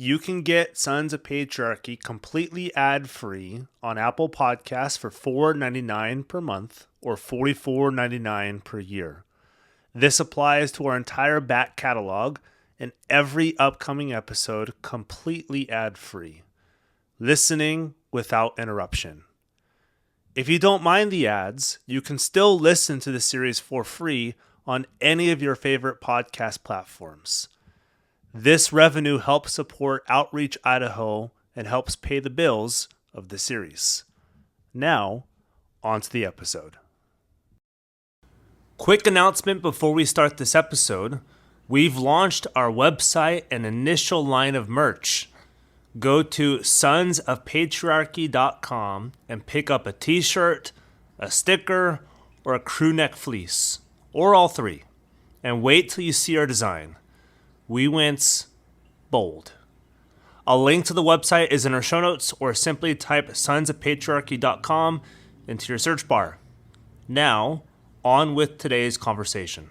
You can get Sons of Patriarchy completely ad-free on Apple Podcasts for $4.99 per month or $44.99 per year. This applies to our entire back catalog and every upcoming episode completely ad-free. Listening without interruption. If you don't mind the ads, you can still listen to the series for free on any of your favorite podcast platforms. This revenue helps support Outreach Idaho and helps pay the bills of the series. Now, on to the episode. Quick announcement before we start this episode. We've launched our website and initial line of merch. Go to sonsofpatriarchy.com and pick up a t-shirt, a sticker, or a crew neck fleece, or all three. And wait till you see our design. We went bold. A link to the website is in our show notes, or simply type sonsofpatriarchy.com into your search bar. Now, on with today's conversation.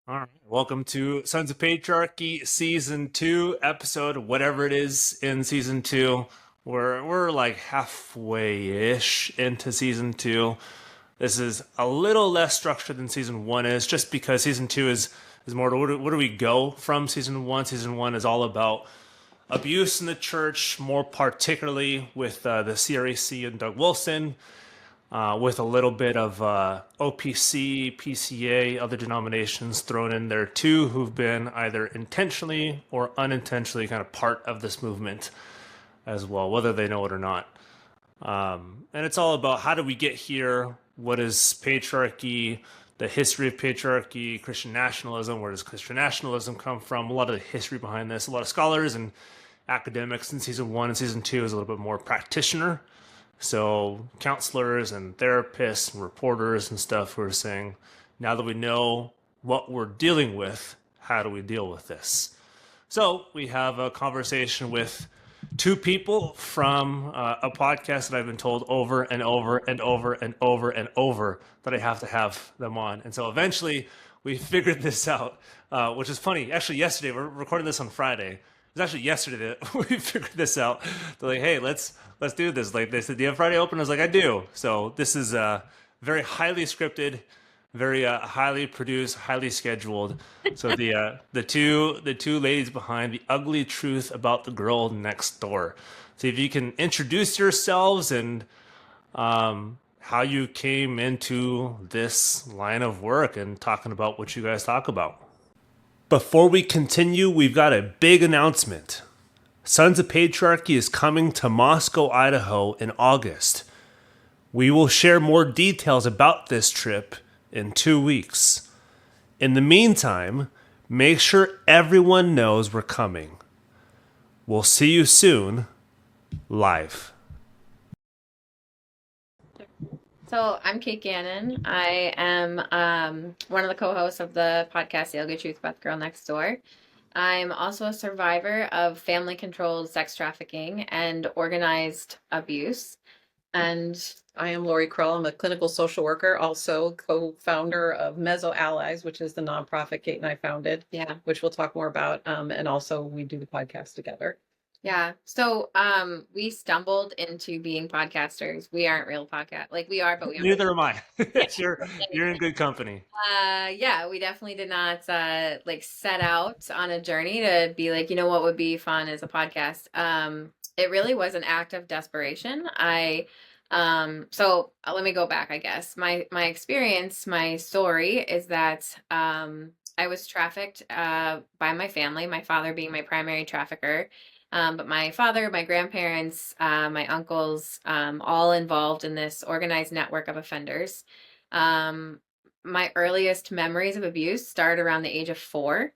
All right, welcome to Sons of Patriarchy Season 2, episode whatever it is in Season 2. We're like halfway-ish into Season 2. This is a little less structured than Season 1 is, just because Season 2 is more to where do we go from Season 1. Season 1 is all about abuse in the church, more particularly with the CRAC and Doug Wilson, with a little bit of OPC, PCA, other denominations thrown in there too, who've been either intentionally or unintentionally kind of part of this movement as well, whether they know it or not. And it's all about how do we get here? What is patriarchy? The history of patriarchy, Christian nationalism. Where does Christian nationalism come from? A lot of the history behind this. A lot of scholars and academics in Season 1 and Season 2 is a little bit more practitioner. So counselors and therapists and reporters and stuff who are saying, now that we know what we're dealing with, how do we deal with this? So we have a conversation with two people from a podcast that I've been told over and over and over and over and over that I have to have them on. And so eventually we figured this out, which is funny. Actually, yesterday, we're recording this on Friday. It was actually yesterday that we figured this out. They're like, hey, let's do this. Like they said, do you have Friday open? I was like, I do. So this is very highly scripted, very highly produced, highly scheduled. So the two ladies behind The Ugly Truth About the Girl Next Door. So if you can introduce yourselves and how you came into this line of work and talking about what you guys talk about. Before we continue, we've got a big announcement. Sons of Patriarchy is coming to Moscow, Idaho in August. We will share more details about this trip in 2 weeks. In the meantime, make sure everyone knows we're coming. We'll see you soon, live. So I'm Kait Gannon. I am one of the co-hosts of the podcast, The Ugly Truth About the Girl Next Door. I'm also a survivor of family-controlled sex trafficking and organized abuse. And I am Laurie Krull. I'm a clinical social worker, also co-founder of Mezzo Allies, which is the nonprofit Kait and I founded. Yeah. Which we'll talk more about. And also we do the podcast together. Yeah. So we stumbled into being podcasters. We aren't real podcast. Like we are, but we aren't. Neither am I. You're in good company. Yeah, we definitely did not like set out on a journey to be like, you know what would be fun as a podcast. It really was an act of desperation. So let me go back, I guess. My experience, my story is that I was trafficked by my family, my father being my primary trafficker. But my father, my grandparents, my uncles, all involved in this organized network of offenders. My earliest memories of abuse started around the age of 4.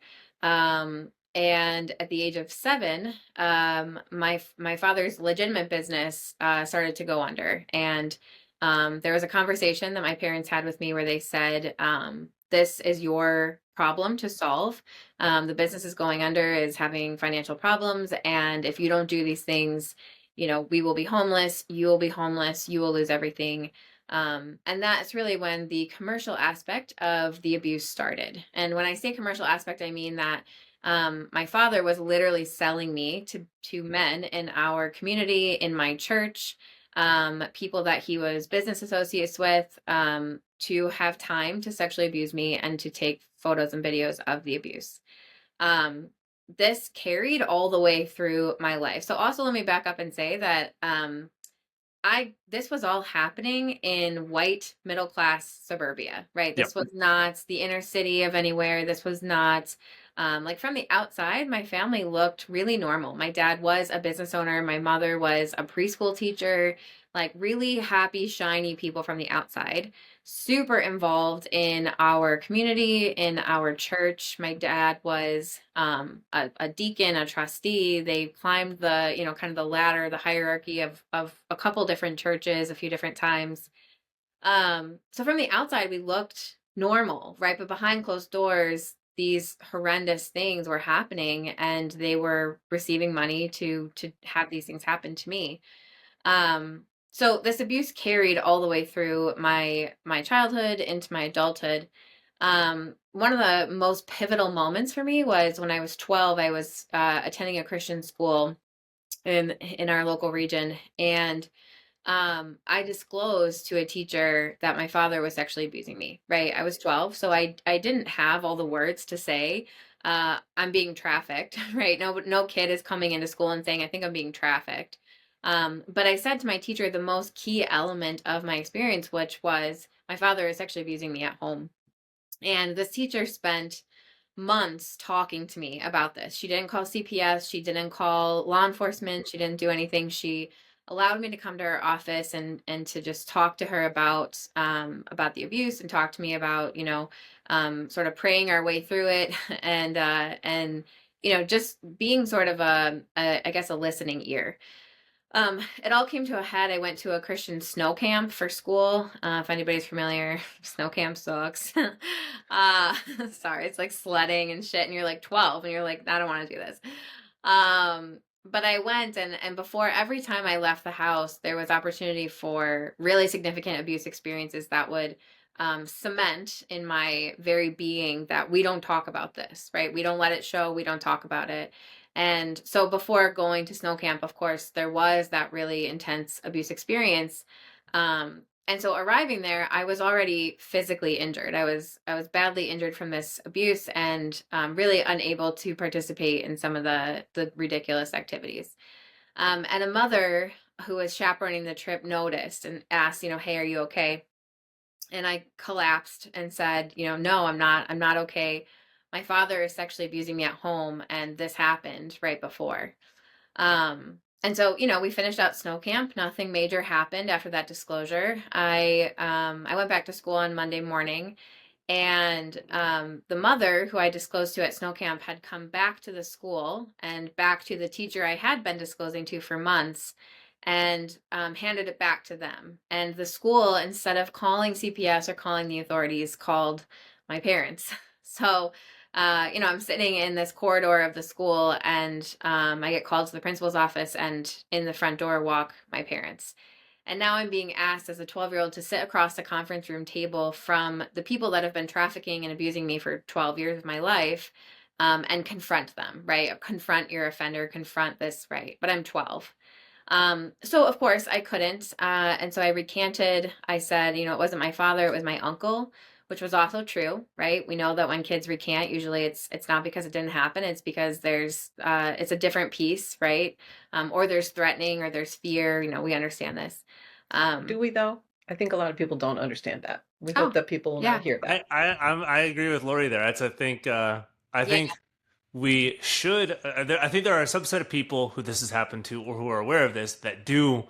And at the age of 7, my father's legitimate business started to go under. And there was a conversation that my parents had with me where they said, this is your problem to solve. The business is going under, is having financial problems. And if you don't do these things, you know, we will be homeless, you will be homeless, you will lose everything. And that's really when the commercial aspect of the abuse started. And when I say commercial aspect, I mean that My father was literally selling me to men in our community, in my church, people that he was business associates with, to have time to sexually abuse me and to take photos and videos of the abuse. Um, this carried all the way through my life. So also let me back up and say that I this was all happening in white middle class suburbia, right? Yep. This was not the inner city of anywhere. This was not like from the outside, my family looked really normal. My dad was a business owner. My mother was a preschool teacher, like really happy, shiny people from the outside, super involved in our community, in our church. My dad was a deacon, a trustee. They climbed the, kind of the ladder, the hierarchy of a couple different churches a few different times. So from the outside, we looked normal, right? But behind closed doors, these horrendous things were happening, and they were receiving money to have these things happen to me. So this abuse carried all the way through my childhood into my adulthood. One of the most pivotal moments for me was when I was 12. I was attending a Christian school in our local region, and I disclosed to a teacher that my father was sexually abusing me, right? I was 12, so I didn't have all the words to say, I'm being trafficked, right? No kid is coming into school and saying, I think I'm being trafficked. But I said to my teacher the most key element of my experience, which was my father is sexually abusing me at home. And this teacher spent months talking to me about this. She didn't call CPS, she didn't call law enforcement, she didn't do anything. She allowed me to come to her office and to just talk to her about the abuse, and talk to me about, sort of praying our way through it and just being sort of I guess a listening ear. It all came to a head. I went to a Christian snow camp for school. If anybody's familiar, snow camp sucks. uh, sorry, it's like sledding and shit, and you're like 12, and you're like, I don't want to do this. But I went, and before every time I left the house, there was opportunity for really significant abuse experiences that would cement in my very being that we don't talk about this, right? We don't let it show. We don't talk about it. And so before going to snow camp, of course, there was that really intense abuse experience. And so arriving there, I was already physically injured. I was badly injured from this abuse, and really unable to participate in some of the ridiculous activities. And a mother who was chaperoning the trip noticed and asked, hey, are you okay? And I collapsed and said, no, I'm not okay. My father is sexually abusing me at home, and this happened right before. And so, we finished out snow camp. Nothing major happened after that disclosure. I went back to school on Monday morning, and the mother who I disclosed to at snow camp had come back to the school and back to the teacher I had been disclosing to for months, and handed it back to them. And the school, instead of calling CPS or calling the authorities, called my parents. So, I'm sitting in this corridor of the school, and I get called to the principal's office, and in the front door walk my parents. And now I'm being asked as a 12-year-old to sit across the conference room table from the people that have been trafficking and abusing me for 12 years of my life, and confront them, right? Confront your offender, confront this, right? But I'm 12. So of course I couldn't. And so I recanted. I said, it wasn't my father, it was my uncle, which was also true, right? We know that when kids recant, usually it's not because it didn't happen. It's because it's a different piece, right? Or there's threatening, or there's fear. We understand this. Do we though? I think a lot of people don't understand that. We Oh, hope that people will yeah, not hear that. I agree with Laurie there. I yeah, think we should. I think there are a subset of people who this has happened to, or who are aware of this, that do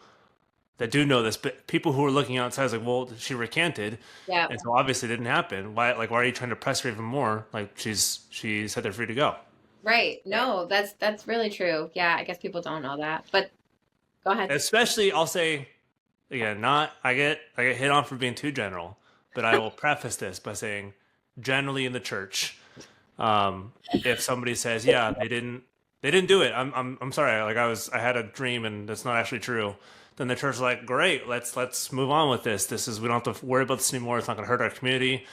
know this. But people who are looking outside is like, well, she recanted, yeah. and so obviously it didn't happen. Why are you trying to press her even more? Like she said they're free to go. Right. Right. No, that's really true. Yeah, I guess people don't know that. But go ahead. Especially, I'll say again, not I get hit on for being too general, but I will preface this by saying, generally in the church, if somebody says, yeah, they didn't do it, I'm sorry, like I had a dream and that's not actually true, then the church is like, great, let's move on with this. We don't have to worry about this anymore. It's not going to hurt our community.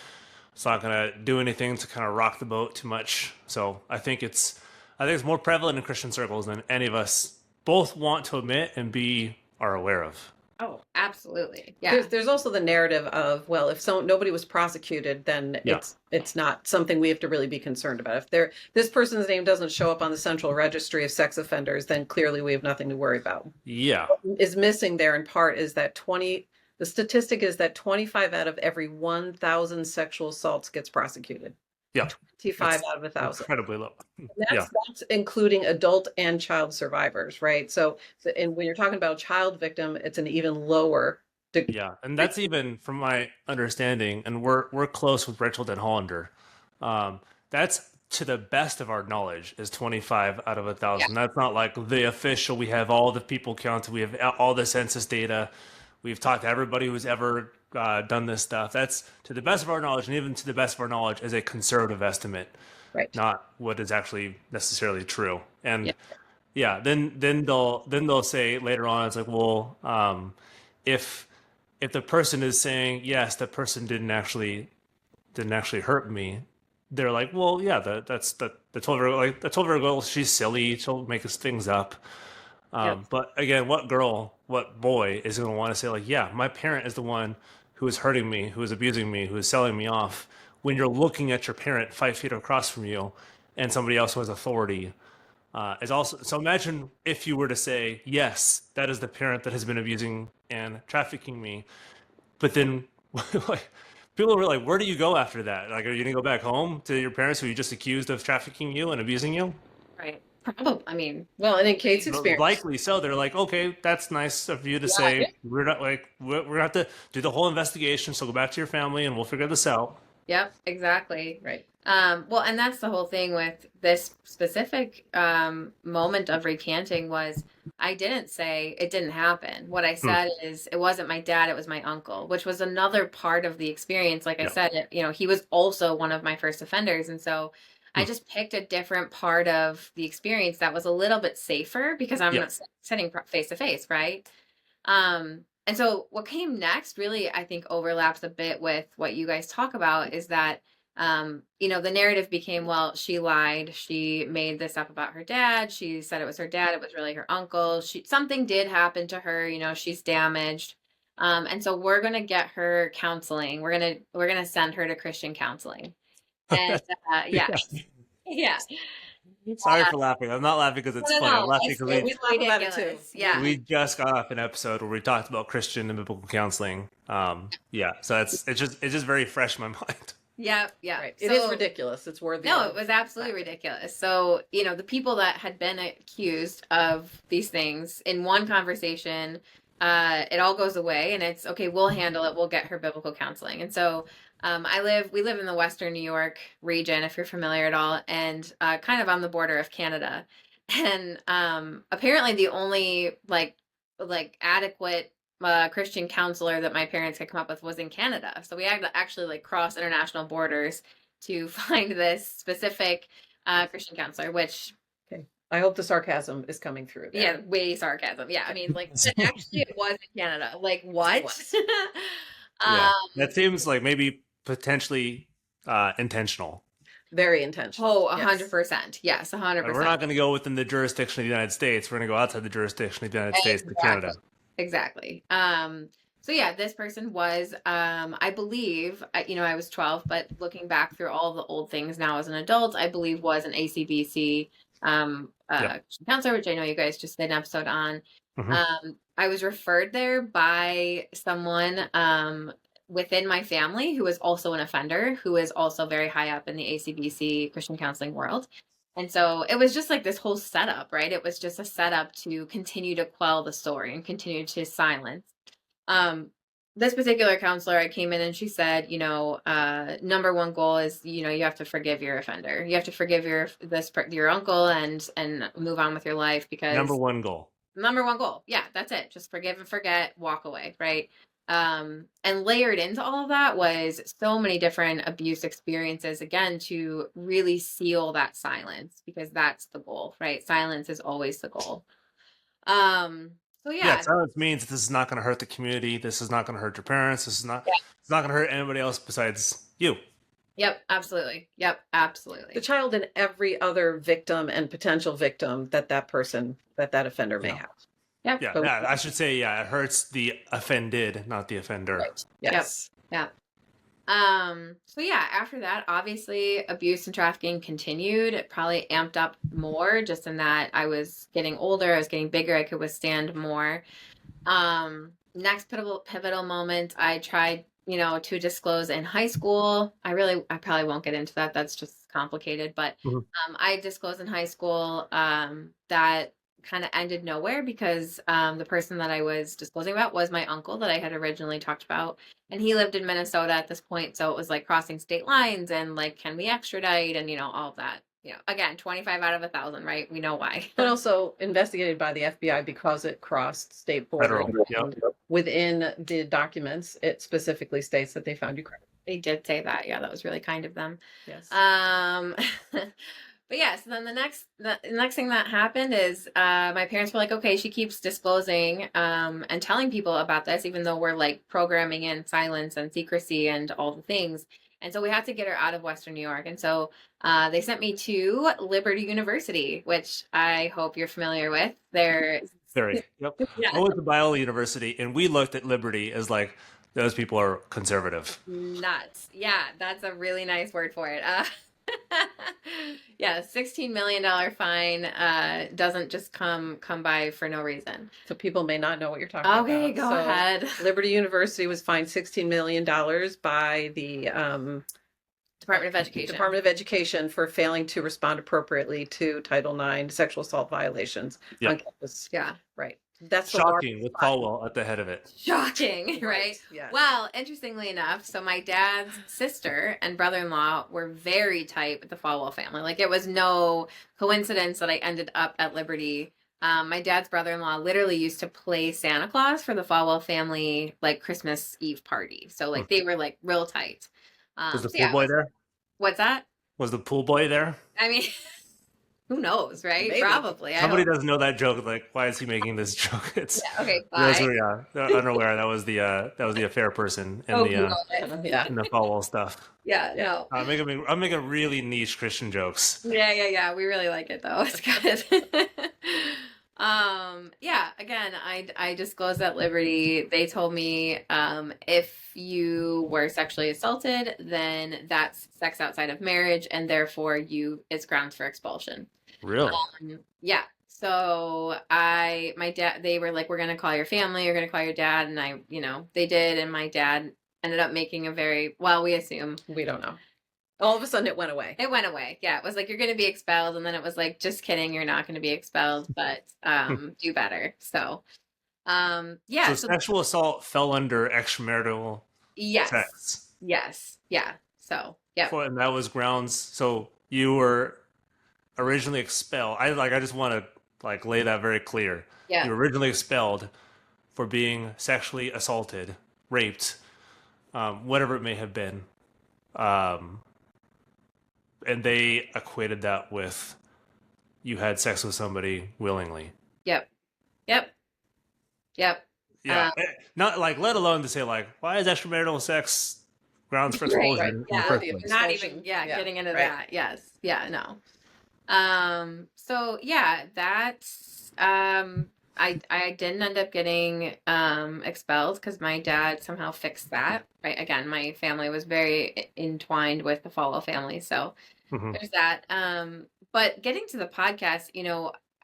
It's not going to do anything to kind of rock the boat too much. So I think it's more prevalent in Christian circles than any of us both want to admit and are aware of. Oh, absolutely. Yeah. There's also the narrative of, well, if nobody was prosecuted, then Yeah. it's not something we have to really be concerned about. If this person's name doesn't show up on the central registry of sex offenders, then clearly we have nothing to worry about. Yeah. What is missing there in part is that the statistic is that 25 out of every 1,000 sexual assaults gets prosecuted. Yeah. 25 out of 1,000. Incredibly low. That's including adult and child survivors, right? So, and when you're talking about a child victim, it's an even lower. Yeah, and that's even from my understanding, and we're close with Rachel Den Hollander. That's to the best of our knowledge is 25 out of 1,000. That's not like the official. We have all the people counted. We have all the census data. We've talked to everybody who's ever done this stuff. That's to the best of our knowledge, and even to the best of our knowledge, is a conservative estimate, Right. not what is actually necessarily true. And Yeah. then they'll say later on, it's like, well, if the person is saying yes, that person didn't actually hurt me, they're like, well, yeah, that's the 12-year-old girl, she's silly, she'll make things up. But again, what boy is going to want to say like, yeah, my parent is the one who is hurting me, who is abusing me, who is selling me off, when you're looking at your parent 5 feet across from you and somebody else who has authority is also. So imagine if you were to say, yes, that is the parent that has been abusing and trafficking me, but then like people were like, where do you go after that? Like, are you gonna go back home to your parents who you just accused of trafficking you and abusing you? Right. Probably. I mean, well, and in Kate's experience, likely so. They're like, okay, that's nice of you to say. We're not like we're gonna have to do the whole investigation. So go back to your family and we'll figure this out. Yep, exactly. right. Well, and that's the whole thing with this specific moment of recanting was I didn't say it didn't happen. What I said is it wasn't my dad, it was my uncle, which was another part of the experience. Like I said, he was also one of my first offenders. And so I just picked a different part of the experience that was a little bit safer because I'm not sitting face to face, right? And so what came next really, I think, overlaps a bit with what you guys talk about is that, the narrative became, well, she lied. She made this up about her dad. She said it was her dad. It was really her uncle. Something did happen to her. She's damaged. And so we're going to get her counseling. We're going to send her to Christian counseling. And yeah. Sorry for laughing. I'm not laughing because it's funny. I'm laughing because we laugh about it too. Yeah. We just got off an episode where we talked about Christian and biblical counseling. So it's just very fresh in my mind. Yeah. Right. It is ridiculous. It's worthy. No, it was absolutely ridiculous. So, the people that had been accused of these things in one conversation, it all goes away and it's okay, we'll handle it. We'll get her biblical counseling. And so we live in the Western New York region, if you're familiar at all, and kind of on the border of Canada. And apparently the only like adequate Christian counselor that my parents could come up with was in Canada. So we had to actually cross international borders to find this specific Christian counselor, which I hope the sarcasm is coming through there. Yeah, way sarcasm. Yeah, I mean, actually it was in Canada. Like, what? That seems like maybe potentially intentional. Very intentional. Oh, 100%. Yes, 100%. We're not going to go within the jurisdiction of the United States. We're going to go outside the jurisdiction of the United States to Canada. Exactly. So yeah, this person was, I believe, I was 12, but looking back through all the old things now as an adult, I believe was an ACBC counselor, which I know you guys just did an episode on. Mm-hmm. I was referred there by someone within my family who is also an offender, who is also very high up in the ACBC Christian counseling world. And so it was just like this whole setup, right? It was just a setup to continue to quell the story and continue to silence. This particular counselor, I came in and she said, number one goal is, you have to forgive your offender. You have to forgive your uncle and move on with your life because number one goal. Yeah, that's it. Just forgive and forget, walk away. Right. And layered into all of that was so many different abuse experiences, again, to really seal that silence, because that's the goal, right? Silence is always the goal. So yeah, silence means this is not going to hurt the community. This is not going to hurt your parents. This is not. It's not going to hurt anybody else besides you. Yep, absolutely. Yep, absolutely. The child and every other victim and potential victim that that offender may Yeah. have. Yep. Yeah, So- yeah, I should say, yeah, it hurts the offended, not the offender. Right. Yes. Yep. So yeah, after that, obviously abuse and trafficking continued. It probably amped up more just in that I was getting older, I was getting bigger, I could withstand more. Next pivotal moment, I tried, to disclose in high school. I probably won't get into that. That's just complicated, but Mhm. I disclosed in high school that kind of ended nowhere because the person that I was disclosing about was my uncle that I had originally talked about. And he lived in Minnesota at this point. So it was like crossing state lines and like, can we extradite and, all of that. Again, 25 out of 1,000, right? We know why. But also investigated by the FBI because it crossed state borders. Federal. Yep. Within the documents, it specifically states that they found you credible. They did say that. Yeah, that was really kind of them. Yes. But yeah, so then the next thing that happened is my parents were like, okay, she keeps disclosing and telling people about this, even though we're like programming in silence and secrecy and all the things. And so we had to get her out of Western New York. And so they sent me to Liberty University, which I hope you're familiar with. They're Very. Yep. Yeah. I went to Biola University, and we looked at Liberty as like, those people are conservative. nuts. Yeah, that's a really nice word for it. Yeah, $16 million fine doesn't just come by for no reason. So people may not know what you're talking about. Okay, go ahead. Liberty University was fined $16 million by the Department of Education. Department of Education for failing to respond appropriately to Title IX sexual assault violations Yeah. on campus. Yeah. Right. That's the Shocking with Caldwell at the head of it. Shocking, right? Yes. Well, interestingly enough, so my dad's sister and brother-in-law were very tight with the Falwell family. Like it was no coincidence that I ended up at Liberty. My dad's brother-in-law literally used to play Santa Claus for the Falwell family, like Christmas Eve party. So like they were like real tight. Was the So, pool yeah, boy there? What's that? Was the pool boy there? I mean, who knows, right? Maybe. Probably. Somebody doesn't know that joke. Like, why is he making this joke? It's Yeah, okay, those bye. were, yeah, unaware. That was the affair person in Google it. Yeah. in the Falwell stuff. Yeah, no. I'm making really niche Christian jokes. Yeah. We really like it though. It's good. Yeah, again, I disclosed at Liberty. They told me if you were sexually assaulted, then that's sex outside of marriage, and therefore it's grounds for expulsion. Really? Yeah. So my dad, they were like, we're gonna call your family, you're gonna call your dad, and they did, and my dad ended up making we assume. We don't know. All of a sudden it went away. It went away. Yeah. It was like, you're going to be expelled. And then it was like, just kidding. You're not going to be expelled, but do better. So, yeah. So sexual assault fell under extramarital Yes. sex. Yes. Yeah. So, yeah. And that was grounds. So you were originally expelled. I just want to like lay that very clear. Yeah. You were originally expelled for being sexually assaulted, raped, whatever it may have been. And they equated that with you had sex with somebody willingly. Yep. Yeah. Not like, let alone to say like, why is extramarital sex grounds for expulsion? Right. in the Yeah. first place? Not even, getting into that. Yes. Yeah. No. So yeah, that's, I didn't end up getting expelled because my dad somehow fixed that. Right. Again, my family was very entwined with the Falwell family. So there's that. But getting to the podcast,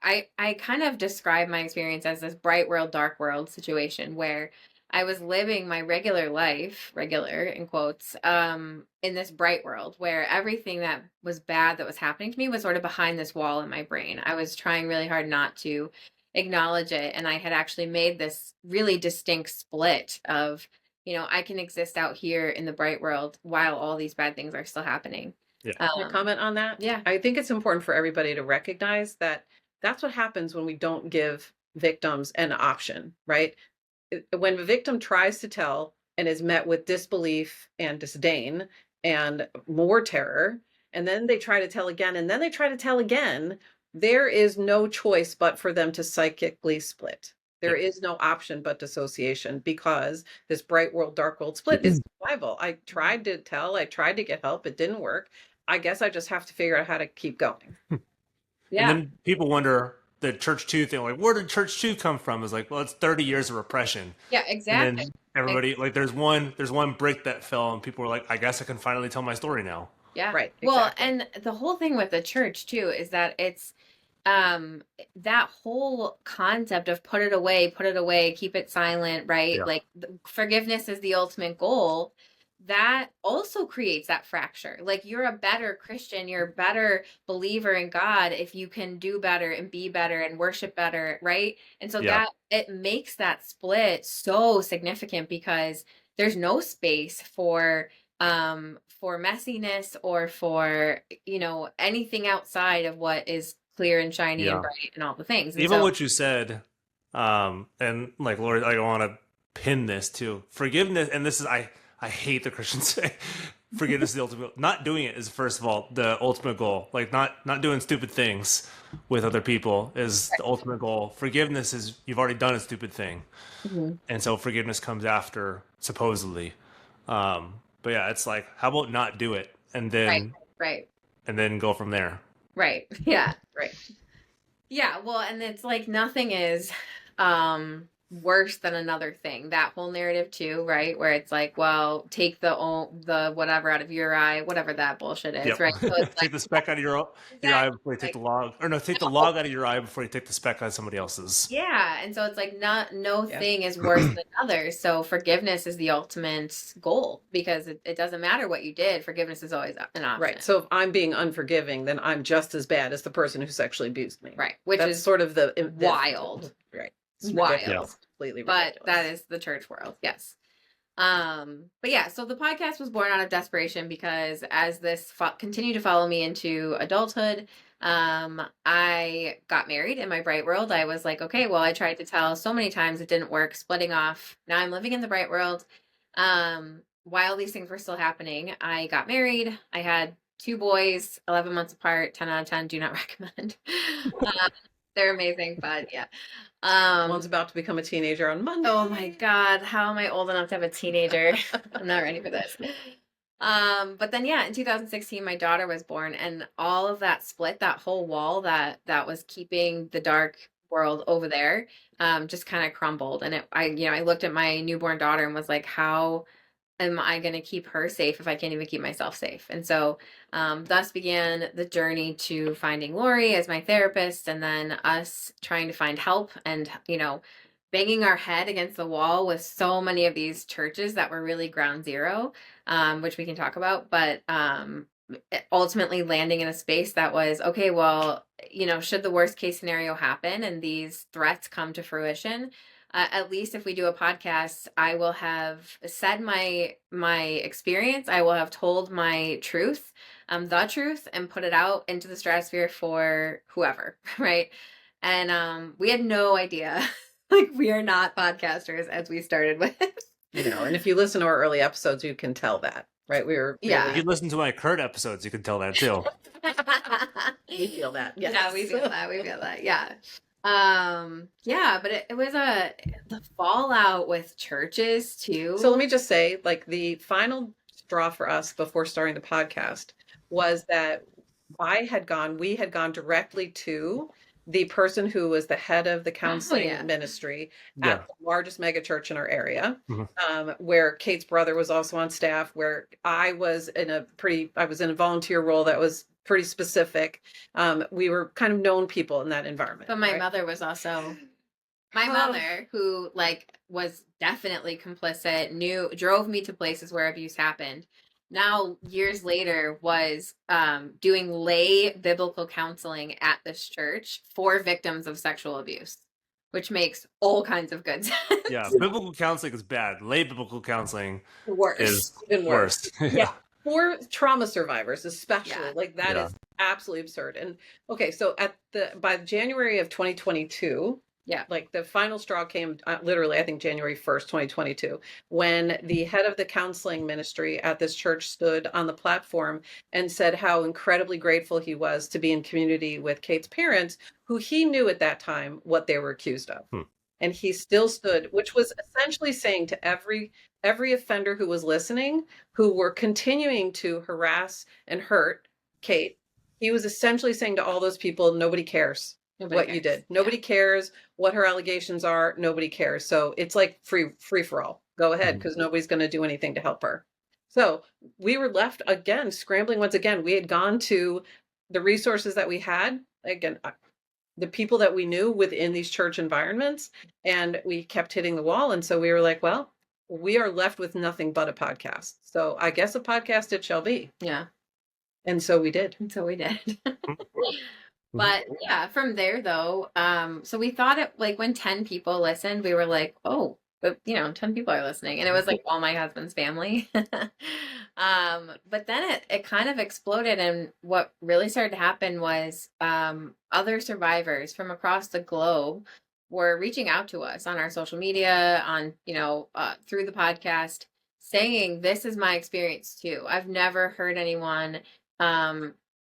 I kind of describe my experience as this bright world, dark world situation where I was living my regular life, regular in quotes, in this bright world where everything that was bad that was happening to me was sort of behind this wall in my brain. I was trying really hard not to acknowledge it. And I had actually made this really distinct split of, I can exist out here in the bright world while all these bad things are still happening. Yeah. Can I comment on that? Yeah. I think it's important for everybody to recognize that that's what happens when we don't give victims an option, right? When the victim tries to tell and is met with disbelief and disdain and more terror, and then they try to tell again, and then they try to tell again, there is no choice but for them to psychically split. There is no option but dissociation, because this bright world, dark world split is survival. I tried to tell, I tried to get help, it didn't work. I guess I just have to figure out how to keep going. And then people wonder the Church 2 thing, like, where did Church 2 come from? It's like, well, it's 30 years of repression. Yeah, exactly. And then everybody, like, there's one brick that fell, and people were like, I guess I can finally tell my story now. Yeah. Right. Well, Exactly. and the whole thing with the church too is that it's that whole concept of put it away, keep it silent, right? Yeah. Like forgiveness is the ultimate goal. That also creates that fracture. Like you're a better Christian, you're a better believer in God if you can do better and be better and worship better, right? And so Yeah. that it makes that split so significant because there's no space for messiness or for, you know, anything outside of what is clear and shiny Yeah. and bright and all the things. And Even so, what you said, and like, Lord, I want to pin this too. Forgiveness, and this is, I hate the Christians say forgiveness is the ultimate goal. Not doing it is, first of all, the ultimate goal. Like not doing stupid things with other people is the ultimate goal. Forgiveness is you've already done a stupid thing. And so forgiveness comes after, supposedly. But yeah, it's like, how about not do it and then right. and then go from there. Right. Yeah. Right. Yeah. Well, and it's like nothing is worse than another thing. That whole narrative too, right? Where it's like, well, take the whatever out of your eye, whatever that bullshit is, Yep. right? So it's Take like, the speck out of your eye before you take the log, or no, take the log out of your eye before you take the speck out of somebody else's. yeah, and so it's like no thing is worse than another. So forgiveness is the ultimate goal because it doesn't matter what you did. Forgiveness is always an option. Right. So if I'm being unforgiving, then I'm just as bad as the person who sexually abused me. Right. Which That's is sort of the wild. Right. It's wild. Ridiculous. Completely But ridiculous. that is the church world. Yes. But yeah, so the podcast was born out of desperation because as this continued to follow me into adulthood, I got married in my bright world. I was like, okay, well, I tried to tell so many times it didn't work, splitting off. Now I'm living in the bright world. While these things were still happening, I got married. I had 2 boys, 11 months apart, 10 out of 10, do not recommend. They're amazing, but yeah. One's about to become a teenager on Monday. Oh my God, how am I old enough to have a teenager? I'm not ready for this. But then yeah, in 2016, my daughter was born, and all of that split, that whole wall that was keeping the dark world over there, just kind of crumbled. And I looked at my newborn daughter and was like, how am I going to keep her safe if I can't even keep myself safe? And so, thus began the journey to finding Laurie as my therapist, and then us trying to find help and, banging our head against the wall with so many of these churches that were really ground zero, which we can talk about, but ultimately landing in a space that was, okay, well, should the worst case scenario happen and these threats come to fruition, at least if we do a podcast, I will have said my experience. I will have told my truth, the truth, and put it out into the stratosphere for whoever, right? And we had no idea. Like, we are not podcasters as we started with. And if you listen to our early episodes, you can tell that, right? We were Yeah. If you listen to my Kurt episodes, you can tell that too. We feel that. Yes. Yeah, we feel that. We feel that. Yeah. Yeah, but it was the fallout with churches too. So let me just say, like, the final straw for us before starting the podcast was that we had gone directly to the person who was the head of the counseling ministry at the largest mega church in our area, where Kate's brother was also on staff, where I was in a volunteer role that was pretty specific. We were kind of known people in that environment. But my mother was also my mother, who was definitely complicit, drove me to places where abuse happened. Now, years later, was doing lay biblical counseling at this church for victims of sexual abuse, which makes all kinds of good sense. Yeah, biblical counseling is bad. Lay biblical counseling is Even worse. Yeah. For trauma survivors, especially, that is absolutely absurd. And okay, so by January of 2022, the final straw came literally, I think, January 1st, 2022, when the head of the counseling ministry at this church stood on the platform and said how incredibly grateful he was to be in community with Kate's parents, who he knew at that time what they were accused of. And he still stood, which was essentially saying to every offender who was listening, who were continuing to harass and hurt Kait, he was essentially saying to all those people, nobody cares what you did. Nobody cares what her allegations are. Nobody cares. So it's like free for all. Go ahead, because nobody's going to do anything to help her. So we were left again scrambling once again. We had gone to the resources that we had, again, the people that we knew within these church environments, and we kept hitting the wall. And so we were like, well, we are left with nothing but a podcast. So I guess a podcast it shall be. Yeah. And so we did. But yeah, from there though, so we thought it, like, when 10 people listened, we were like, oh, but 10 people are listening, and it was like all my husband's family. But then it kind of exploded, and what really started to happen was other survivors from across the globe were reaching out to us on our social media, on through the podcast, saying, this is my experience too. I've never heard anyone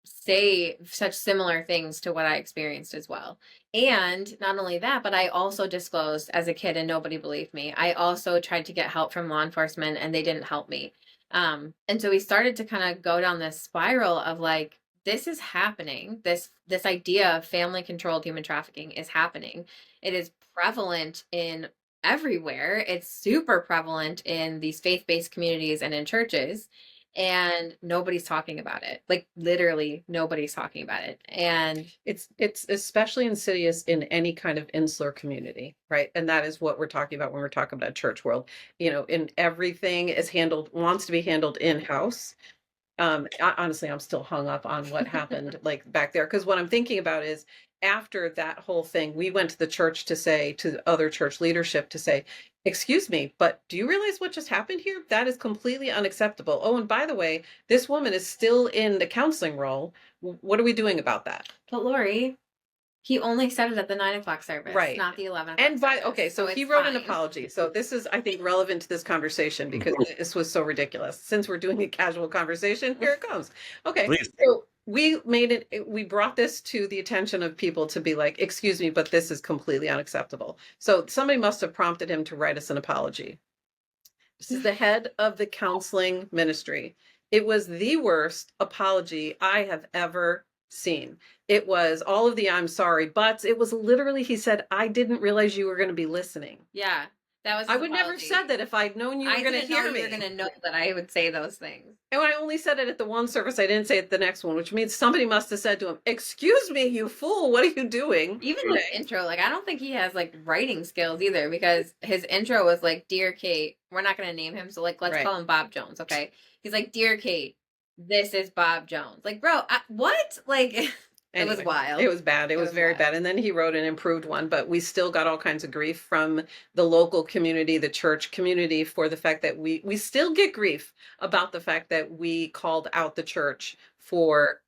say such similar things to what I experienced as well. And not only that, but I also disclosed as a kid and nobody believed me. I also tried to get help from law enforcement and they didn't help me. And so we started to kind of go down this spiral of like, this is happening. This idea of family controlled human trafficking is happening. It is prevalent in everywhere. It's super prevalent in these faith-based communities and in churches. And nobody's talking about it. Like, literally nobody's talking about it. And it's especially insidious in any kind of insular community, right? And that is what we're talking about when we're talking about church world. In everything is wants to be handled in-house. Honestly, I'm still hung up on what happened like back there, because what I'm thinking about is, after that whole thing, we went to the church to say, to other church leadership to say, excuse me, but do you realize what just happened here? That is completely unacceptable. Oh, and by the way, this woman is still in the counseling role. What are we doing about that? But Laurie, he only said it at the 9:00 service, right? Not the 11:00. And so he wrote an apology. So this is, I think, relevant to this conversation because this was so ridiculous. Since we're doing a casual conversation, here it comes. Okay, please. So we brought this to the attention of people to be like, excuse me, but this is completely unacceptable. So somebody must have prompted him to write us an apology. This is the head of the counseling ministry. It was the worst apology I have ever seen. It was all of the I'm sorry, but it was literally, he said, I didn't realize you were going to be listening. Yeah. That was I would never have said that if I'd known you were going to hear me. You were going to know that I would say those things. And I only said it at the one service. I didn't say it at the next one, which means somebody must have said to him, excuse me, you fool, what are you doing? Even his intro, like, I don't think he has like writing skills either, because his intro was like, Dear Kait, we're not going to name him. So like, let's call him Bob Jones. Okay. He's like, Dear Kait, this is Bob Jones. Like, bro, what? Like, it was wild. It was bad. It was very bad. And then he wrote an improved one, but we still got all kinds of grief from the local community, the church community, for the fact that we still get grief about the fact that we called out the church for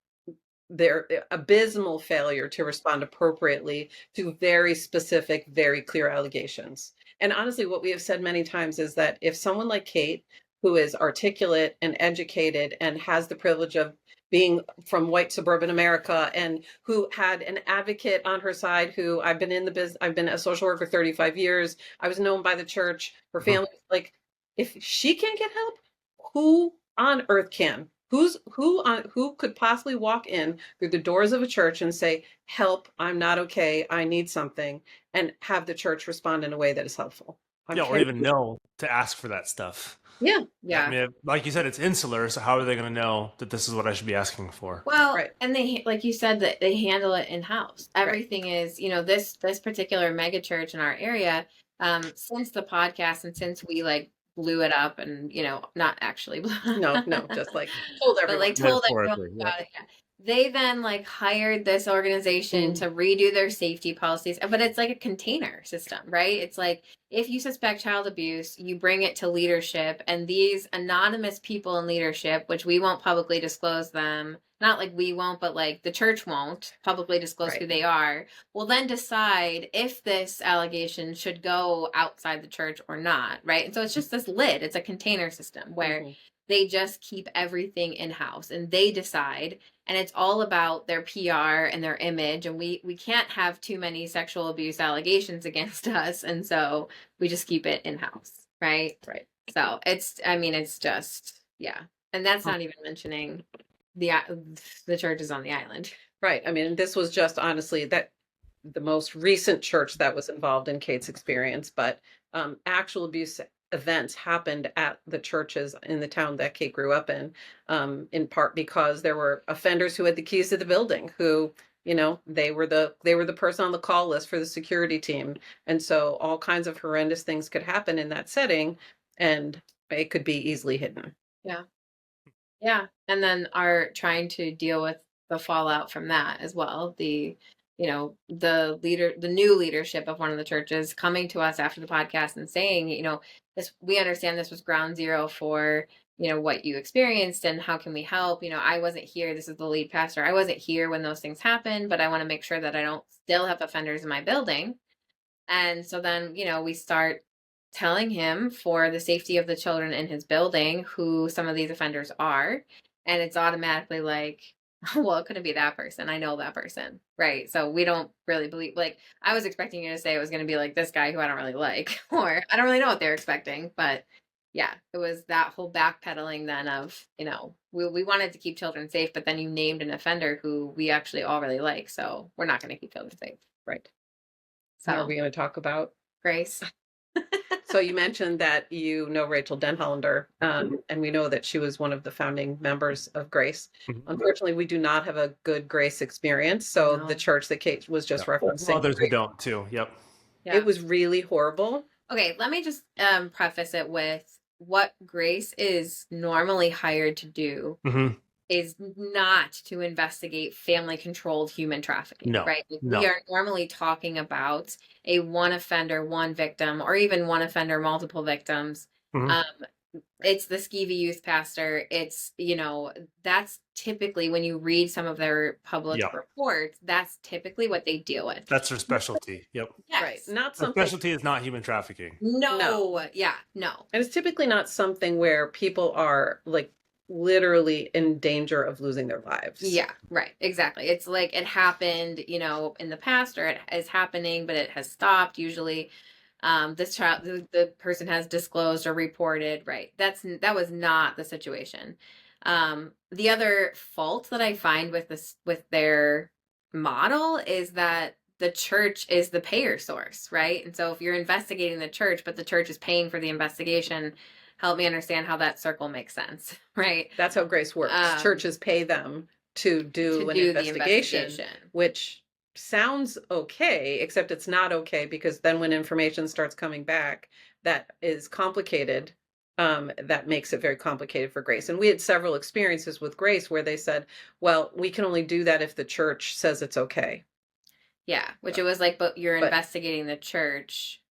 their abysmal failure to respond appropriately to very specific, very clear allegations. And honestly, what we have said many times is that if someone like Kait, who is articulate and educated and has the privilege of being from white suburban America, and who had an advocate on her side, who I've been in the business, I've been a social worker 35 years. I was known by the church, her family, like, if she can't get help, who on earth can? Who could possibly walk in through the doors of a church and say, help, I'm not okay, I need something, and have the church respond in a way that is helpful? Or even know to ask for that stuff. Yeah. I mean, like you said, it's insular, so how are they going to know that this is what I should be asking for? Well, and they, like you said, that they handle it in-house. Everything is, this particular mega church in our area, since the podcast and since we like blew it up and, not actually no, just like told everyone. But like told everyone about it. Yeah. They then like hired this organization to redo their safety policies, but it's like a container system, right? It's like, if you suspect child abuse, you bring it to leadership, and these anonymous people in leadership, which we won't publicly disclose them, not like we won't, but like the church won't publicly disclose who they are, will then decide if this allegation should go outside the church or not, right? And so it's just this lid. It's a container system where they just keep everything in-house and they decide, and it's all about their PR and their image, and we can't have too many sexual abuse allegations against us, and so we just keep it in-house, right? Right. So it's just, yeah. And that's not even mentioning the churches on the island. Right. I mean, this was just honestly that the most recent church that was involved in Kate's experience, but actual abuse events happened at the churches in the town that Kate grew up in part because there were offenders who had the keys to the building who, they were the person on the call list for the security team. And so all kinds of horrendous things could happen in that setting, and it could be easily hidden. Yeah. Yeah. And then are trying to deal with the fallout from that as well. The new leadership of one of the churches coming to us after the podcast and saying, this, we understand this was ground zero for, what you experienced and how can we help? I wasn't here. This is the lead pastor. I wasn't here when those things happened, but I want to make sure that I don't still have offenders in my building. And so then, we start telling him for the safety of the children in his building who some of these offenders are. And it's automatically like, well, it couldn't be that person. I know that person. Right. So we don't really believe, like, I was expecting you to say it was going to be like this guy who I don't really like, or I don't really know what they're expecting. But yeah, it was that whole backpedaling then of, we wanted to keep children safe, but then you named an offender who we actually all really like. So we're not going to keep children safe. Right. So are we going to talk about Grace? So you mentioned that you know Rachel Denhollander, and we know that she was one of the founding members of Grace. Unfortunately, we do not have a good Grace experience. So the church that Kate was just referencing. Others who don't too. Yep. Yeah. It was really horrible. Okay, let me just preface it with what Grace is normally hired to do is not to investigate family-controlled human trafficking, right? No. We are normally talking about a one offender, one victim, or even one offender, multiple victims. It's the skeevy youth pastor. It's, that's typically when you read some of their published reports, that's typically what they deal with. That's their specialty. Yep. Yes. Right. Not something. Their specialty is not human trafficking. No. Yeah, no. And it's typically not something where people are like literally in danger of losing their lives. Yeah, right. Exactly. It's like it happened, in the past, or it is happening, but it has stopped usually. This child, the person has disclosed or reported, right? That was not the situation. The other fault that I find with their model is that the church is the payer source, right? And so if you're investigating the church, but the church is paying for the investigation, help me understand how that circle makes sense, right? That's how Grace works. Churches pay them to do an investigation, which sounds okay, except it's not okay, because then when information starts coming back that is complicated, that makes it very complicated for Grace. And we had several experiences with Grace where they said, well, we can only do that if the church says it's okay. Yeah, which it was like, but you're investigating the church.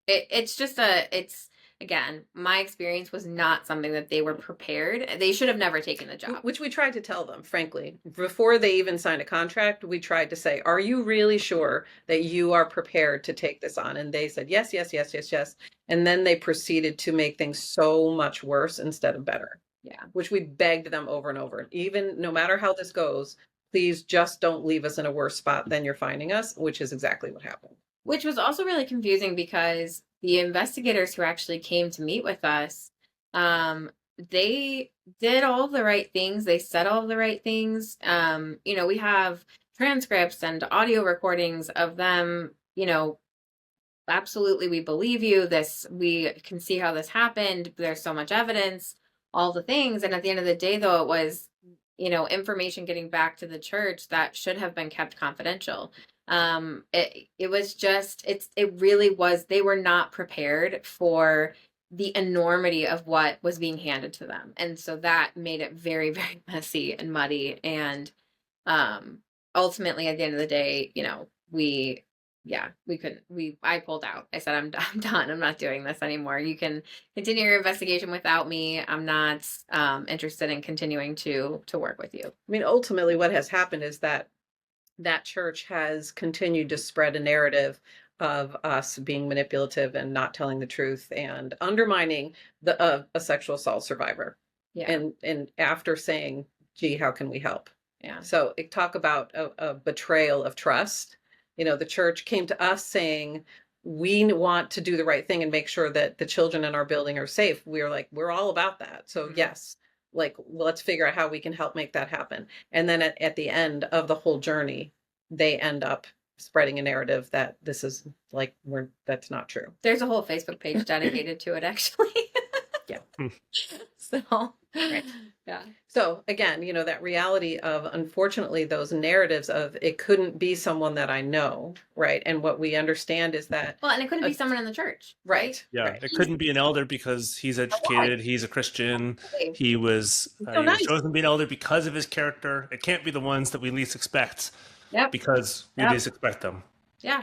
Again, my experience was not something that they were prepared. They should have never taken the job. Which we tried to tell them, frankly. Before they even signed a contract, we tried to say, are you really sure that you are prepared to take this on? And they said, yes, yes, yes, yes, yes. And then they proceeded to make things so much worse instead of better. Yeah. Which we begged them over and over. Even no matter how this goes, please just don't leave us in a worse spot than you're finding us, which is exactly what happened. Which was also really confusing because the investigators who actually came to meet with us, they did all the right things. They said all the right things. We have transcripts and audio recordings of them, absolutely, we believe you. We can see how this happened. There's so much evidence, all the things. And at the end of the day, though, it was, information getting back to the church that should have been kept confidential. It was just, it really was, they were not prepared for the enormity of what was being handed to them. And so that made it very, very messy and muddy. And, ultimately at the end of the day, I pulled out. I said, I'm done. I'm not doing this anymore. You can continue your investigation without me. I'm not, interested in continuing to work with you. I mean, ultimately what has happened is that church has continued to spread a narrative of us being manipulative and not telling the truth and undermining a sexual assault survivor. Yeah. and after saying, gee, how can we help? Yeah. So it talk about a betrayal of trust. The church came to us saying, we want to do the right thing and make sure that the children in our building are safe. We're like, we're all about that. So yes, like, well, let's figure out how we can help make that happen. And then at the end of the whole journey, they end up spreading a narrative that this is like, that's not true. There's a whole Facebook page dedicated to it, actually. Yeah. So, Right. yeah. So again, that reality of, unfortunately, those narratives of it couldn't be someone that I know, right? And what we understand is that, Well, and it couldn't be someone in the church, right? Yeah, Right. it couldn't be an elder because he's educated, he's a Christian, he was chosen to be an elder because of his character. It can't be the ones that we least expect because we least expect them. Yeah,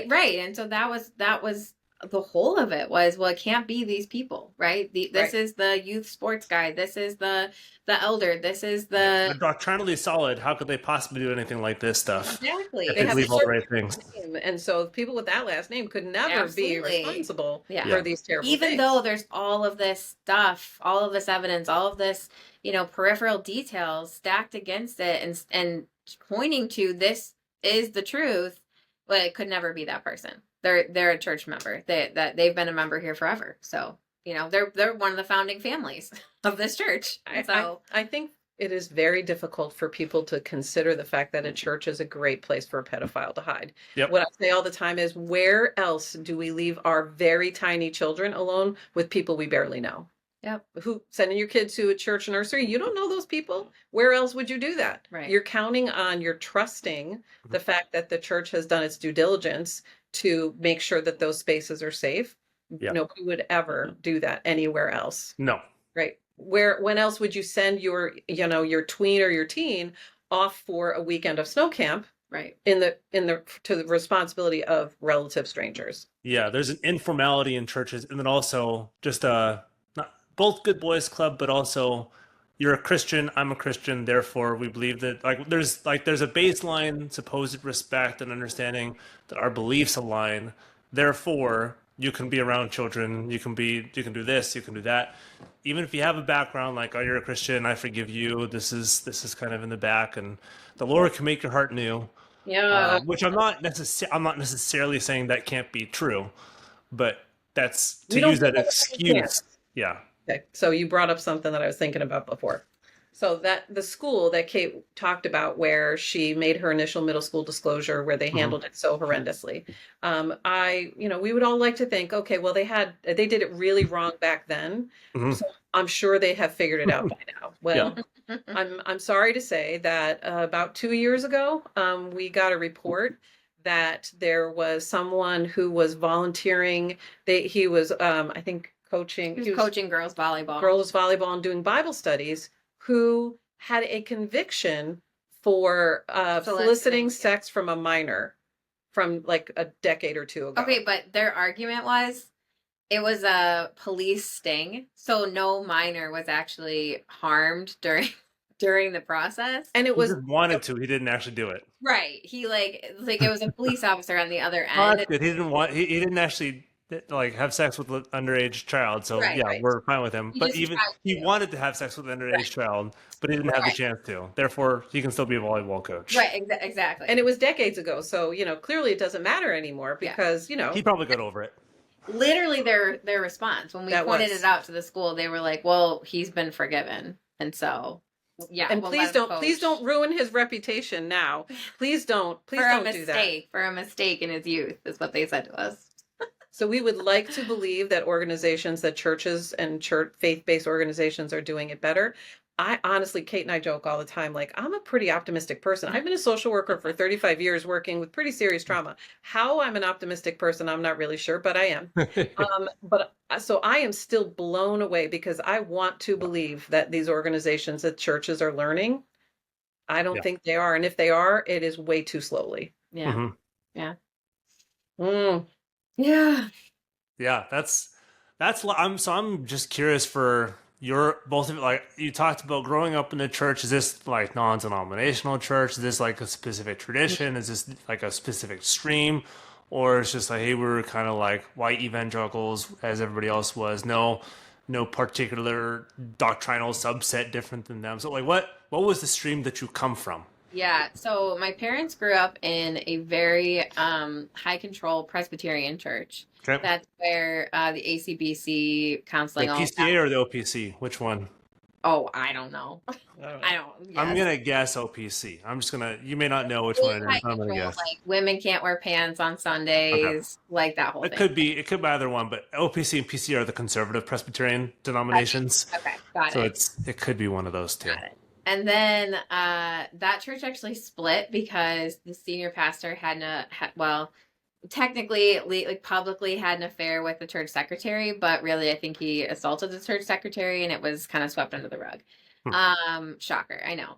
right. And so that was the whole of it was, well, it can't be these people, right? This is the youth sports guy. This is the elder. This is the... They're doctrinally solid. How could they possibly do anything like this stuff? Exactly. They believe all the right things. And so people with that last name could never be responsible for these terrible things. Even though there's all of this stuff, all of this evidence, all of this, peripheral details stacked against it and pointing to this is the truth, but it could never be that person. They're a church member. They've been a member here forever. So, they're one of the founding families of this church. So I think it is very difficult for people to consider the fact that a church is a great place for a pedophile to hide. Yep. What I say all the time is, where else do we leave our very tiny children alone with people we barely know? Yep. Who sending your kids to a church nursery? You don't know those people. Where else would you do that? Right. You're counting on, you're trusting the fact that the church has done its due diligence to make sure that those spaces are safe. Yeah. Nobody would ever do that anywhere else. No. Right. When else would you send your tween or your teen off for a weekend of snow camp? Right. To the responsibility of relative strangers. Yeah, there's an informality in churches, and then also just not both good boys club, but also you're a Christian, I'm a Christian, therefore we believe that there's a baseline supposed respect and understanding that our beliefs align. Therefore, you can be around children, you can do this, you can do that. Even if you have a background like, oh, you're a Christian, I forgive you. This is kind of in the back, and the Lord can make your heart new. Yeah. Which I'm not necessarily saying that can't be true, but that's to use that excuse. Yeah. Okay. So you brought up something that I was thinking about before. So that the school that Kate talked about, where she made her initial middle school disclosure, where they handled it so horrendously. We would all like to think, okay, well, they did it really wrong back then. So I'm sure they have figured it out by now. Well, I'm sorry to say that about 2 years ago, we got a report that there was someone who was volunteering. He was, I think, coaching. He was coaching girls volleyball and doing Bible studies, who had a conviction for soliciting sex from a minor from like a decade or two ago. Okay, but their argument was it was a police sting, so no minor was actually harmed during the process. And it was he just wanted to. He didn't actually do it. Right. He like it was a police officer on the other end. Oh, that's good. He didn't actually have sex with an underage child, so we're fine with him. But even he wanted to have sex with an underage child, but he didn't have the chance to. Therefore, he can still be a volleyball coach. Right, exactly. And it was decades ago, so clearly it doesn't matter anymore because he probably got over it. Literally, their response when we pointed it out to the school, they were like, "Well, he's been forgiven," and so. Yeah, and please don't ruin his reputation now. Please don't do that. For a mistake in his youth is what they said to us. So we would like to believe that churches and faith-based organizations are doing it better. I honestly, Kate and I joke all the time, like, I'm a pretty optimistic person. I've been a social worker for 35 years working with pretty serious trauma. How I'm an optimistic person, I'm not really sure, but I am. So I am still blown away because I want to believe that these organizations, that churches are learning. I don't think they are. And if they are, it is way too slowly. Yeah. Mm-hmm. Yeah. Yeah. Yeah, that's I'm just curious for both of you, like you talked about growing up in the church. Is this like non-denominational church? Is this like a specific tradition? Is this like a specific stream? Or it's just like, hey, we're kind of like white evangelicals as everybody else was? No, no particular doctrinal subset different than them. So like what was the stream that you come from? Yeah, so my parents grew up in a very high control Presbyterian church. Okay. That's where the ACBC The counseling, all of that. PCA or the OPC? Which one? Oh, I don't know. I don't know. I don't. I'm Yes, gonna guess OPC. I'm just gonna. You may not know which really one it is. high I'm gonna control. guess. Like women can't wear pants on Okay. Sundays, like that whole It thing. could be. It could be either one, but OPC and PC are the conservative Presbyterian denominations, Okay, got so it. it could be one of those two. Got it. And then that church actually split because the senior pastor well, technically, like publicly had an affair with the church secretary, but really I think he assaulted the church secretary and it was kind of swept under the rug. Hmm. Shocker, I know.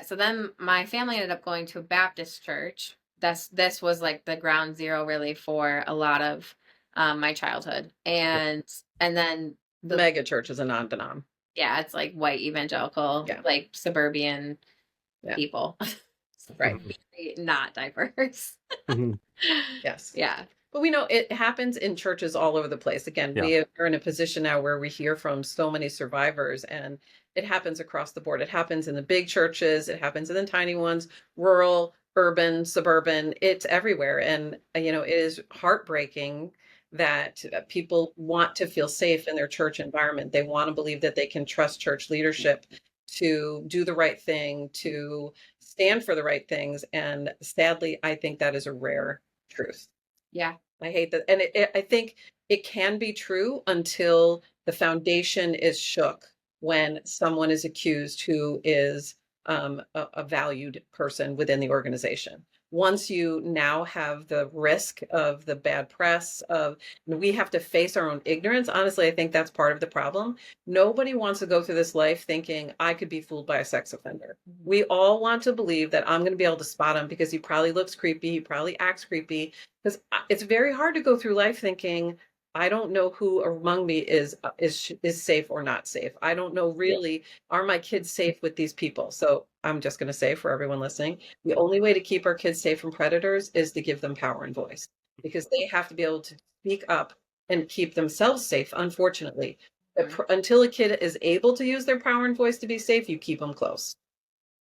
So then my family ended up going to a Baptist church. This was like the ground zero really for a lot of my childhood. And then The mega church is a non-denom. yeah, it's like white evangelical, Yeah. like suburban Yeah. people. Right. Not diverse. Mhm. Yes. Yeah. But we know it happens in churches all over the place. Again, Yeah. we are in a position now where we hear from so many survivors, and it happens across the board. It happens in the big churches, it happens in the tiny ones, rural, urban, suburban, it's everywhere. And, it is heartbreaking that people want to feel safe in their church environment. They want to believe that they can trust church leadership to do the right thing, to stand for the right things. And sadly, I think that is a rare truth. Yeah. I hate that. And I think it can be true until the foundation is shook when someone is accused who is a valued person within the organization. Once you now have the risk of the bad press, we have to face our own ignorance. Honestly, I think that's part of the problem. Nobody wants to go through this life thinking I could be fooled by a sex offender. We all want to believe that I'm going to be able to spot him because he probably looks creepy, he probably acts creepy, because it's very hard to go through life thinking I don't know who among me is safe or not safe. I don't know really, are my kids safe with these people? So I'm just going to say for everyone listening, the only way to keep our kids safe from predators is to give them power and voice, because they have to be able to speak up and keep themselves safe. Unfortunately, until a kid is able to use their power and voice to be safe, you keep them close.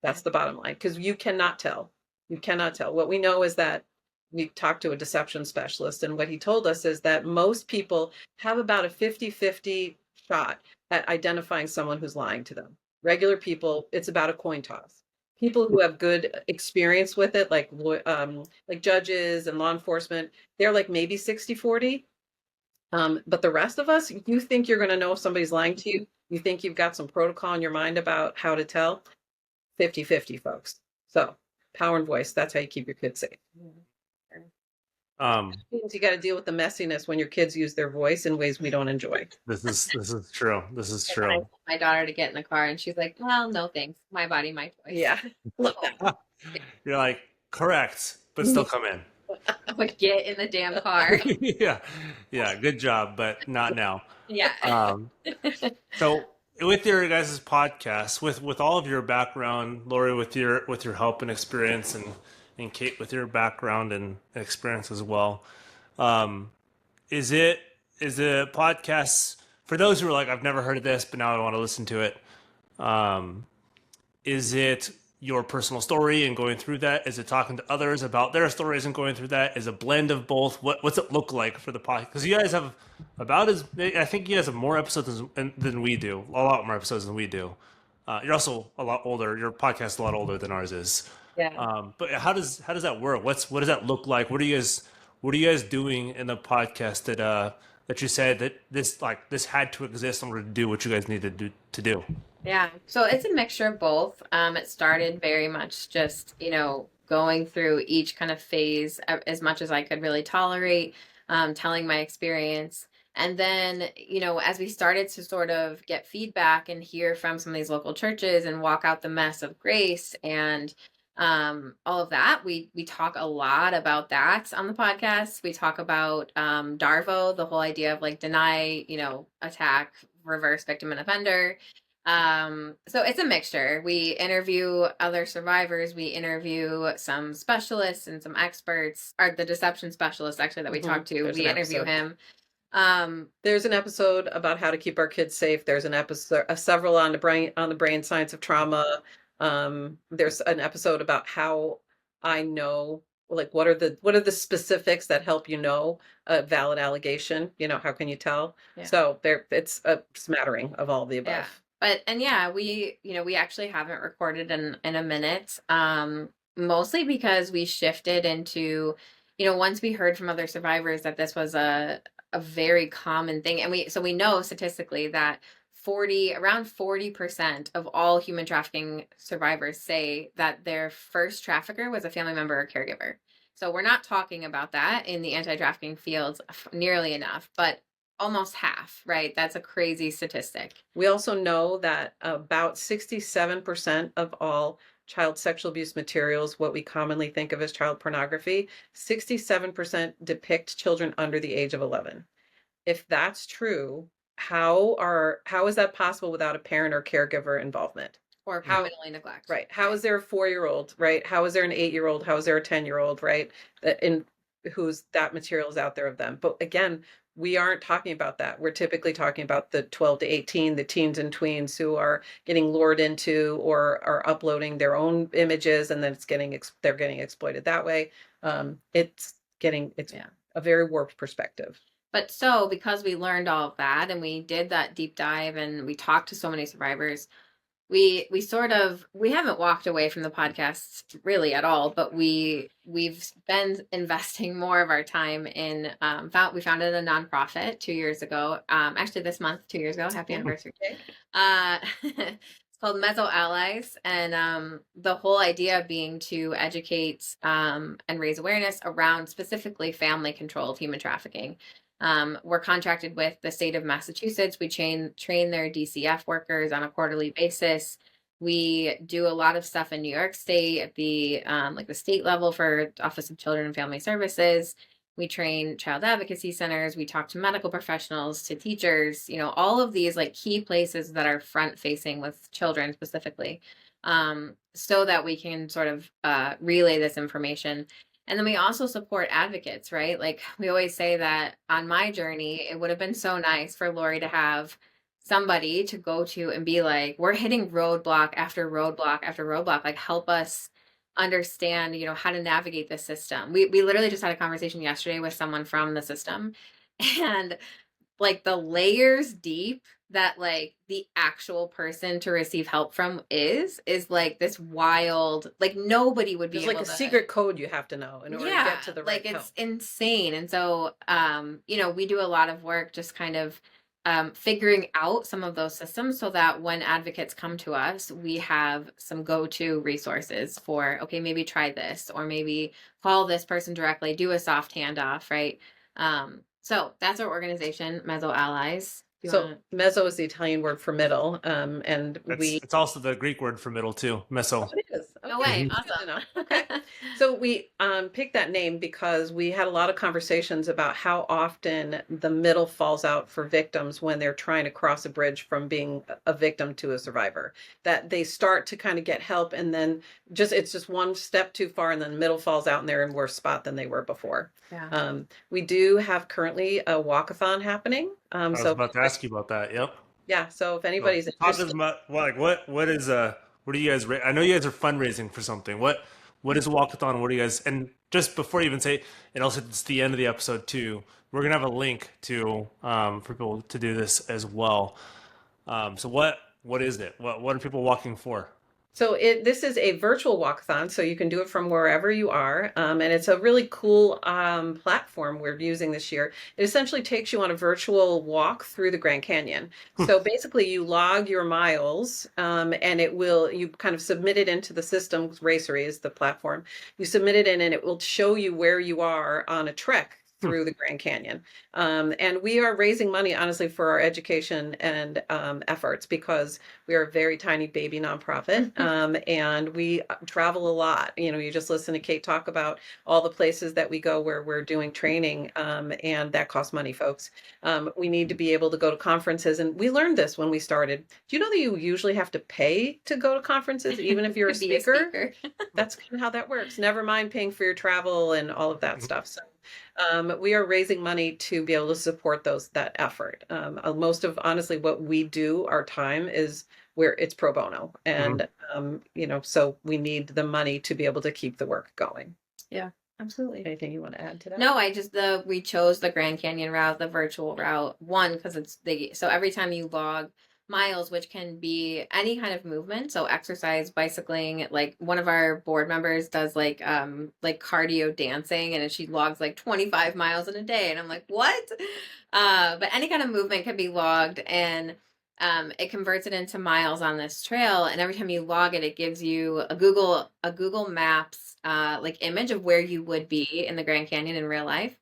That's the bottom line, because you cannot tell. You cannot tell. What we know is that we talked to a deception specialist, and what he told us is that most people have about a 50-50 shot at identifying someone who's lying to them. Regular people, it's about a coin toss. People who have good experience with it, like judges and law enforcement, they're like maybe 60-40. But the rest of us, you think you're going to know if somebody's lying to you. You think you've got some protocol in your mind about how to tell. 50-50, folks. So power and voice, that's how you keep your kids safe. You got to deal with the messiness when your kids use their voice in ways we don't enjoy. This is true. This is true. I told my daughter to get in the car and she's like, well, no thanks. My body, my choice. Yeah. You're like, correct, but still come in. But get in the damn car. Yeah. Good job, but not now. Yeah. So with your guys' podcast, with all of your background, Laurie, with your help and experience, and Kait with your background and experience as well, is the podcast for those who are like, I've never heard of this, but now I want to listen to it? Is it your personal story and going through that? Is it talking to others about their stories and going through that? Is it a blend of both? What's it look like for the podcast? Because you guys have I think you guys have more episodes than we do, a lot more episodes than we do. You're also a lot older. Your podcast is a lot older than ours is. Yeah. But how does that work? What does that look like? What are you guys doing in the podcast that you said that this had to exist in order to do what you guys needed to do? Yeah. So it's a mixture of both. It started very much just, going through each kind of phase as much as I could really tolerate, telling my experience. And then, as we started to sort of get feedback and hear from some of these local churches and walk out the mess of grace and all of that, we talk a lot about that on the podcast. We talk about DARVO, the whole idea of like deny, attack, reverse victim and offender. So it's a mixture. We interview other survivors. We interview some specialists and some experts, or the deception specialist actually that we talked to. There's we an interview episode. him. There's an episode about how to keep our kids safe. There's an episode, several on the brain science of trauma. There's an episode about how I know, like, what are the specifics that help you know a valid allegation? How can you tell? Yeah. So it's a smattering of all of the above. Yeah. We actually haven't recorded in a minute. Mostly because we shifted into, once we heard from other survivors that this was a very common thing, and we know statistically that around 40% of all human trafficking survivors say that their first trafficker was a family member or caregiver. So we're not talking about that in the anti-trafficking fields nearly enough, but almost half, right? That's a crazy statistic. We also know that about 67% of all child sexual abuse materials, what we commonly think of as child pornography, 67% depict children under the age of 11. If that's true, how is that possible without a parent or caregiver involvement? Or permanently neglect. Right. How is there a 4-year-old, right? How is there an 8-year-old? How is there a 10-year-old, right? That material is out there of them. But again, we aren't talking about that. We're typically talking about the 12 to 18, the teens and tweens who are getting lured into or are uploading their own images, and then they're getting exploited that way. It's a very warped perspective. But because we learned all of that and we did that deep dive and we talked to so many survivors, we haven't walked away from the podcast really at all, but we've been investing more of our time in we founded a nonprofit 2 years ago, actually this month, 2 years ago. Happy anniversary. It's called Mezzo Allies, and the whole idea being to educate and raise awareness around specifically family controlled human trafficking. We're contracted with the state of Massachusetts. We train their DCF workers on a quarterly basis. We do a lot of stuff in New York State at the the state level for Office of Children and Family Services. We train child advocacy centers. We talk to medical professionals, to teachers, all of these key places that are front facing with children specifically, so that we can sort of relay this information. And then we also support advocates, right? Like we always say that on my journey, it would have been so nice for Laurie to have somebody to go to and be like, we're hitting roadblock after roadblock after roadblock. Like, help us understand, how to navigate this system. We literally just had a conversation yesterday with someone from the system, and the layers deep that the actual person to receive help from is this wild, nobody would be There's a secret code you have to know in order to get to the right help. It's insane. And so we do a lot of work just kind of figuring out some of those systems so that when advocates come to us, we have some go-to resources for, okay, maybe try this, or maybe call this person directly, do a soft handoff, right? So that's our organization, Mezzo Allies. Mezzo is the Italian word for middle, and it's also the Greek word for middle too, meso. Oh, it is. Okay. No way. Awesome. Okay. So we picked that name because we had a lot of conversations about how often the middle falls out for victims when they're trying to cross a bridge from being a victim to a survivor. That they start to kind of get help, and then it's just one step too far, and then the middle falls out and they're in a worse spot than they were before. Yeah. We do have currently a walkathon happening. I was about to ask you about that. Yep. Yeah. So if anybody's interested, what do you guys? I know you guys are fundraising for something. What is a walkathon? What do you guys? And just before you even say, and also it's the end of the episode too. We're gonna have a link to for people to do this as well. So what is it? What are people walking for? So this is a virtual walkathon, so you can do it from wherever you are, and it's a really cool platform we're using this year. It essentially takes you on a virtual walk through the Grand Canyon. So basically, you log your miles, and you kind of submit it into the system. Racery is the platform. You submit it in, and it will show you where you are on a trek through the Grand Canyon. And we are raising money, honestly, for our education and efforts, because we are a very tiny baby nonprofit, and we travel a lot. You just listen to Kait talk about all the places that we go where we're doing training, and that costs money, folks. We need to be able to go to conferences, and we learned this when we started. Do you know that you usually have to pay to go to conferences, even if you're a speaker? That's kind of how that works. Never mind paying for your travel and all of that stuff. So We are raising money to be able to support that effort. Most of honestly what we do, our time is where it's pro bono, and so we need the money to be able to keep the work going. Yeah, absolutely. Anything you want to add to that? No, we chose the Grand Canyon route, the virtual route, one, because so every time you log miles, which can be any kind of movement, so exercise, bicycling, like one of our board members does like cardio dancing, and she logs like 25 miles in a day, and I'm like, what? But any kind of movement can be logged, and it converts it into miles on this trail, and every time you log it, it gives you a Google Maps like image of where you would be in the Grand Canyon in real life.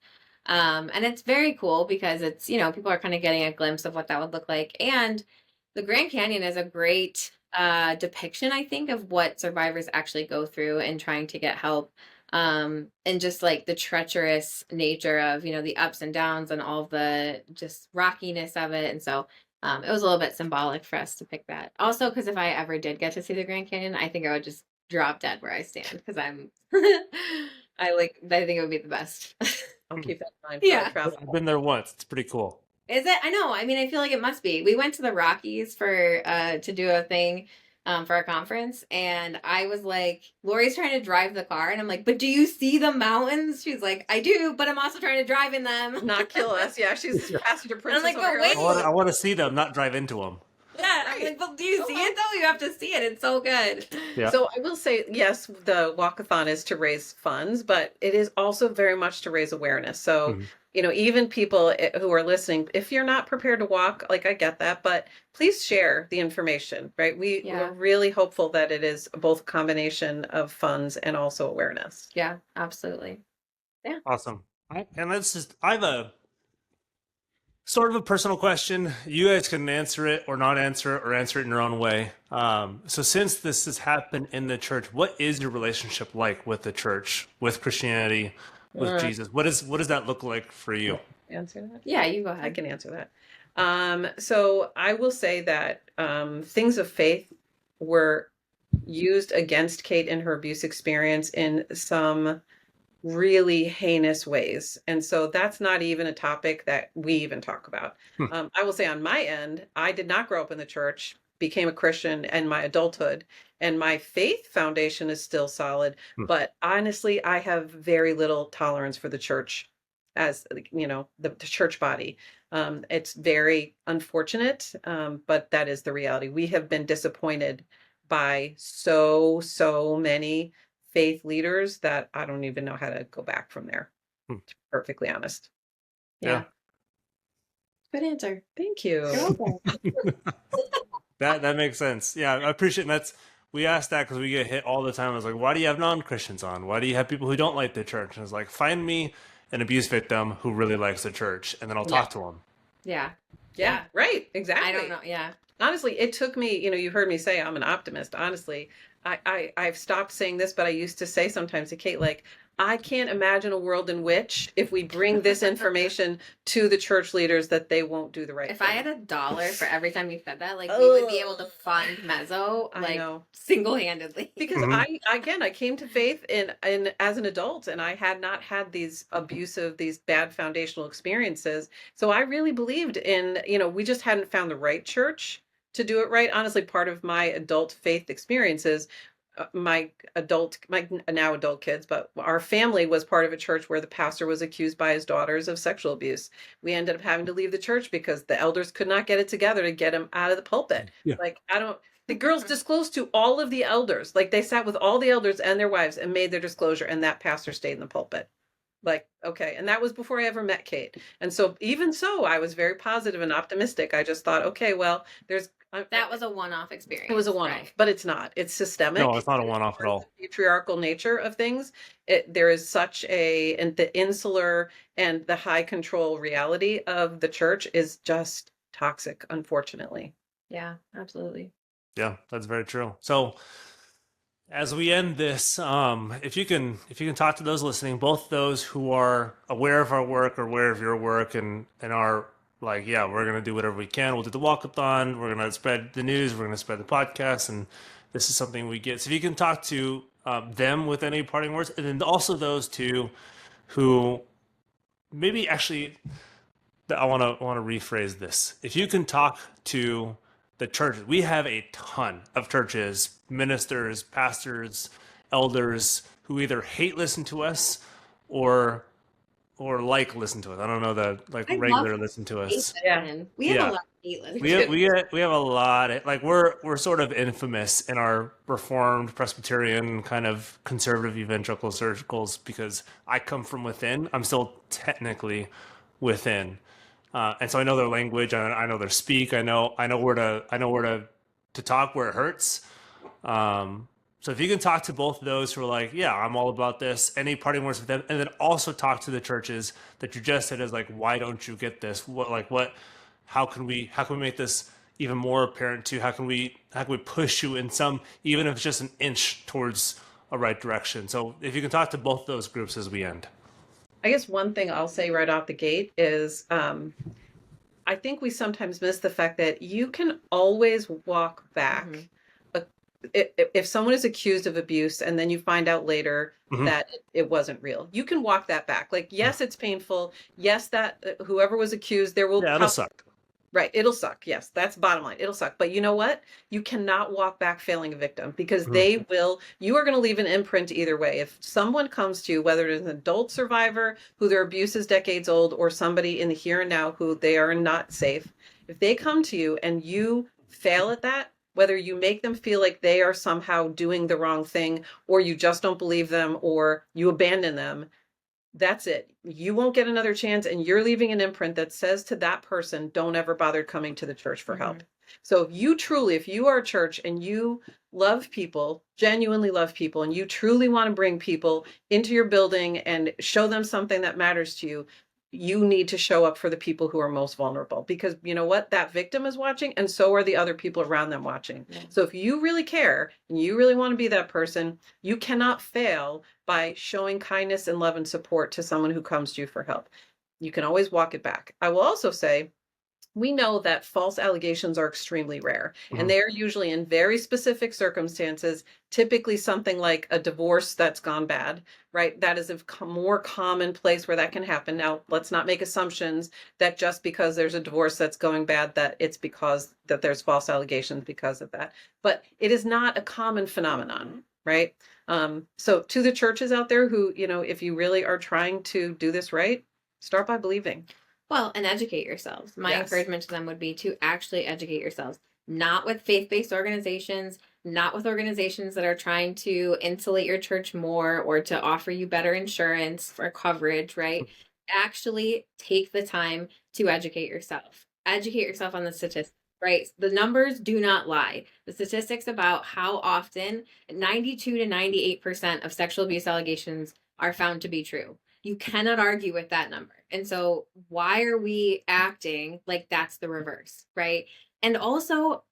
And it's very cool because it's, people are kind of getting a glimpse of what that would look like. And the Grand Canyon is a great depiction, I think, of what survivors actually go through in trying to get help. And just like the treacherous nature of, the ups and downs and all the just rockiness of it. And so it was a little bit symbolic for us to pick that. Also, because if I ever did get to see the Grand Canyon, I think I would just drop dead where I stand because I think it would be the best. I'll keep that in mind. Yeah. I've been there once. It's pretty cool. Is it? I know. I mean, I feel like it must be. We went to the Rockies for to do a thing for our conference, and I was like, Laurie's trying to drive the car, and I'm like, but do you see the mountains? She's like, I do, but I'm also trying to drive in them. Not kill us. Yeah, she's passenger princess. I'm like, but wait. I want to see them, not drive into them. Yeah, I'm like, but do you see it though? You have to see it. It's so good. Yeah. So I will say, yes, the walkathon is to raise funds, but it is also very much to raise awareness. So, even people who are listening, if you're not prepared to walk, like I get that, but please share the information, right? We're really hopeful that it is both a combination of funds and also awareness. Yeah, absolutely. Yeah. Awesome. I have a sort of a personal question. You guys can answer it or not answer it or answer it in your own way. So since this has happened in the church, what is your relationship like with the church, with Christianity, with Jesus? What does that look like for you? Answer that? Yeah, you go ahead. I can answer that. So I will say that things of faith were used against Kait in her abuse experience in some really heinous ways. And so that's not even a topic that we even talk about. I will say on my end, I did not grow up in the church, became a Christian in my adulthood, and my faith foundation is still solid. But honestly, I have very little tolerance for the church as, the church body. It's very unfortunate, but that is the reality. We have been disappointed by so many faith leaders that I don't even know how to go back from there, to be perfectly honest. Yeah. Good answer. Thank you. That makes sense. Yeah, I appreciate that. We asked that because we get hit all the time. I was like, why do you have non-Christians on? Why do you have people who don't like the church? And it's like, find me an abuse victim who really likes the church, and then I'll talk to them. Yeah. Right. Exactly. I don't know. Yeah. Honestly, it took me, you heard me say I'm an optimist. Honestly, I've stopped saying this, but I used to say sometimes to Kait, like, I can't imagine a world in which if we bring this information to the church leaders that they won't do the right If thing. I had $1 for every time you said that, like we would be able to fund Mezzo like single-handedly. Because I came to faith in as an adult, and I had not had these bad foundational experiences. So I really believed in, we just hadn't found the right church to do it right. Honestly, part of my adult faith experiences, my now adult kids, but our family was part of a church where the pastor was accused by his daughters of sexual abuse. We ended up having to leave the church because the elders could not get it together to get him out of the pulpit. Yeah. Like, the girls disclosed to all of the elders, like they sat with all the elders and their wives and made their disclosure, and that pastor stayed in the pulpit. Like, okay. And that was before I ever met Kait. And so even so, I was very positive and optimistic. I just thought, okay, well, that was a one-off experience. It was a one-off, right? But it's not. It's systemic. No, it's not a one-off at all. The patriarchal nature of things. There is such and the insular and the high control reality of the church is just toxic, unfortunately. Yeah, absolutely. Yeah, that's very true. So as we end this, if you can talk to those listening, both those who are aware of our work or aware of your work and are like, yeah, we're going to do whatever we can. We'll do the walkathon. We're going to spread the news. We're going to spread the podcast. And this is something we get. So if you can talk to them with any parting words, and then also those two who maybe actually I want to rephrase this. If you can talk to the churches, we have a ton of churches, ministers, pastors, elders who either hate listen to us or listen to us. I don't know that like I love regular listen to hate us. Yeah. listening. We have a Yeah. lot of hate listening We have, too. we have a lot of, like we're sort of infamous in our Reformed Presbyterian kind of conservative evangelical circles because I come from within. I'm still technically within, and so I know their language. I know their speak. I know where to talk where it hurts. So if you can talk to both of those who are like, yeah, I'm all about this, any parting words with them, and then also talk to the churches that you just said is like, why don't you get this? What how can we make this even more apparent to you? How can we push you in some, even if it's just an inch towards a right direction? So if you can talk to both those groups as we end. I guess one thing I'll say right off the gate is I think we sometimes miss the fact that you can always walk back. Mhm. If someone is accused of abuse and then you find out later Mhm. that it wasn't real, you can walk that back. Like, yes, it's painful. Yes, that whoever was accused, there will Yeah, it'll probably, suck. right, it'll suck. Yes, that's bottom line. It'll suck. But you know what? You cannot walk back failing a victim because Mhm. you are going to leave an imprint either way. If someone comes to you, whether it is an adult survivor who their abuse is decades old or somebody in the here and now who they are not safe, if they come to you and you fail at that, whether you make them feel like they are somehow doing the wrong thing or you just don't believe them or you abandon them, that's it. You won't get another chance, and you're leaving an imprint that says to that person, don't ever bother coming to the church for help. So if you are a church and you love people, genuinely love people, and you truly want to bring people into your building and show them something that matters to you, you need to show up for the people who are most vulnerable because you know what? That victim is watching, and so are the other people around them watching. Yeah. So if you really care and you really want to be that person, you cannot fail by showing kindness and love and support to someone who comes to you for help. You can always walk it back. I will also say, we know that false allegations are extremely rare, and they are usually in very specific circumstances, typically something like a divorce that's gone bad, right? That is a more common place where that can happen. Now, let's not make assumptions that just because there's a divorce that's going bad, that it's because that there's false allegations because of that. But it is not a common phenomenon, right? So to the churches out there who, if you really are trying to do this right, start by believing. Well, and educate yourselves. My Yes. encouragement to them would be to actually educate yourselves, not with faith-based organizations, not with organizations that are trying to insulate your church more or to offer you better insurance for coverage, right? Actually take the time to educate yourself. Educate yourself on the statistics, right? The numbers do not lie. The statistics about how often 92 to 98% of sexual abuse allegations are found to be true. You cannot argue with that number. And so why are we acting like that's the reverse, right? And also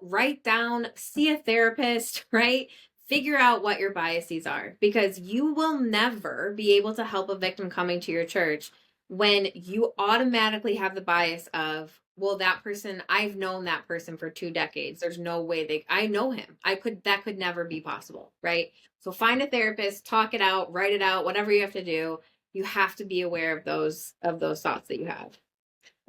write down, see a therapist, right? Figure out what your biases are because you will never be able to help a victim coming to your church when you automatically have the bias of, well, that person, I've known that person for 2 decades. There's no way I know him. That could never be possible, right? So find a therapist, talk it out, write it out, whatever you have to do. You have to be aware of those thoughts that you have.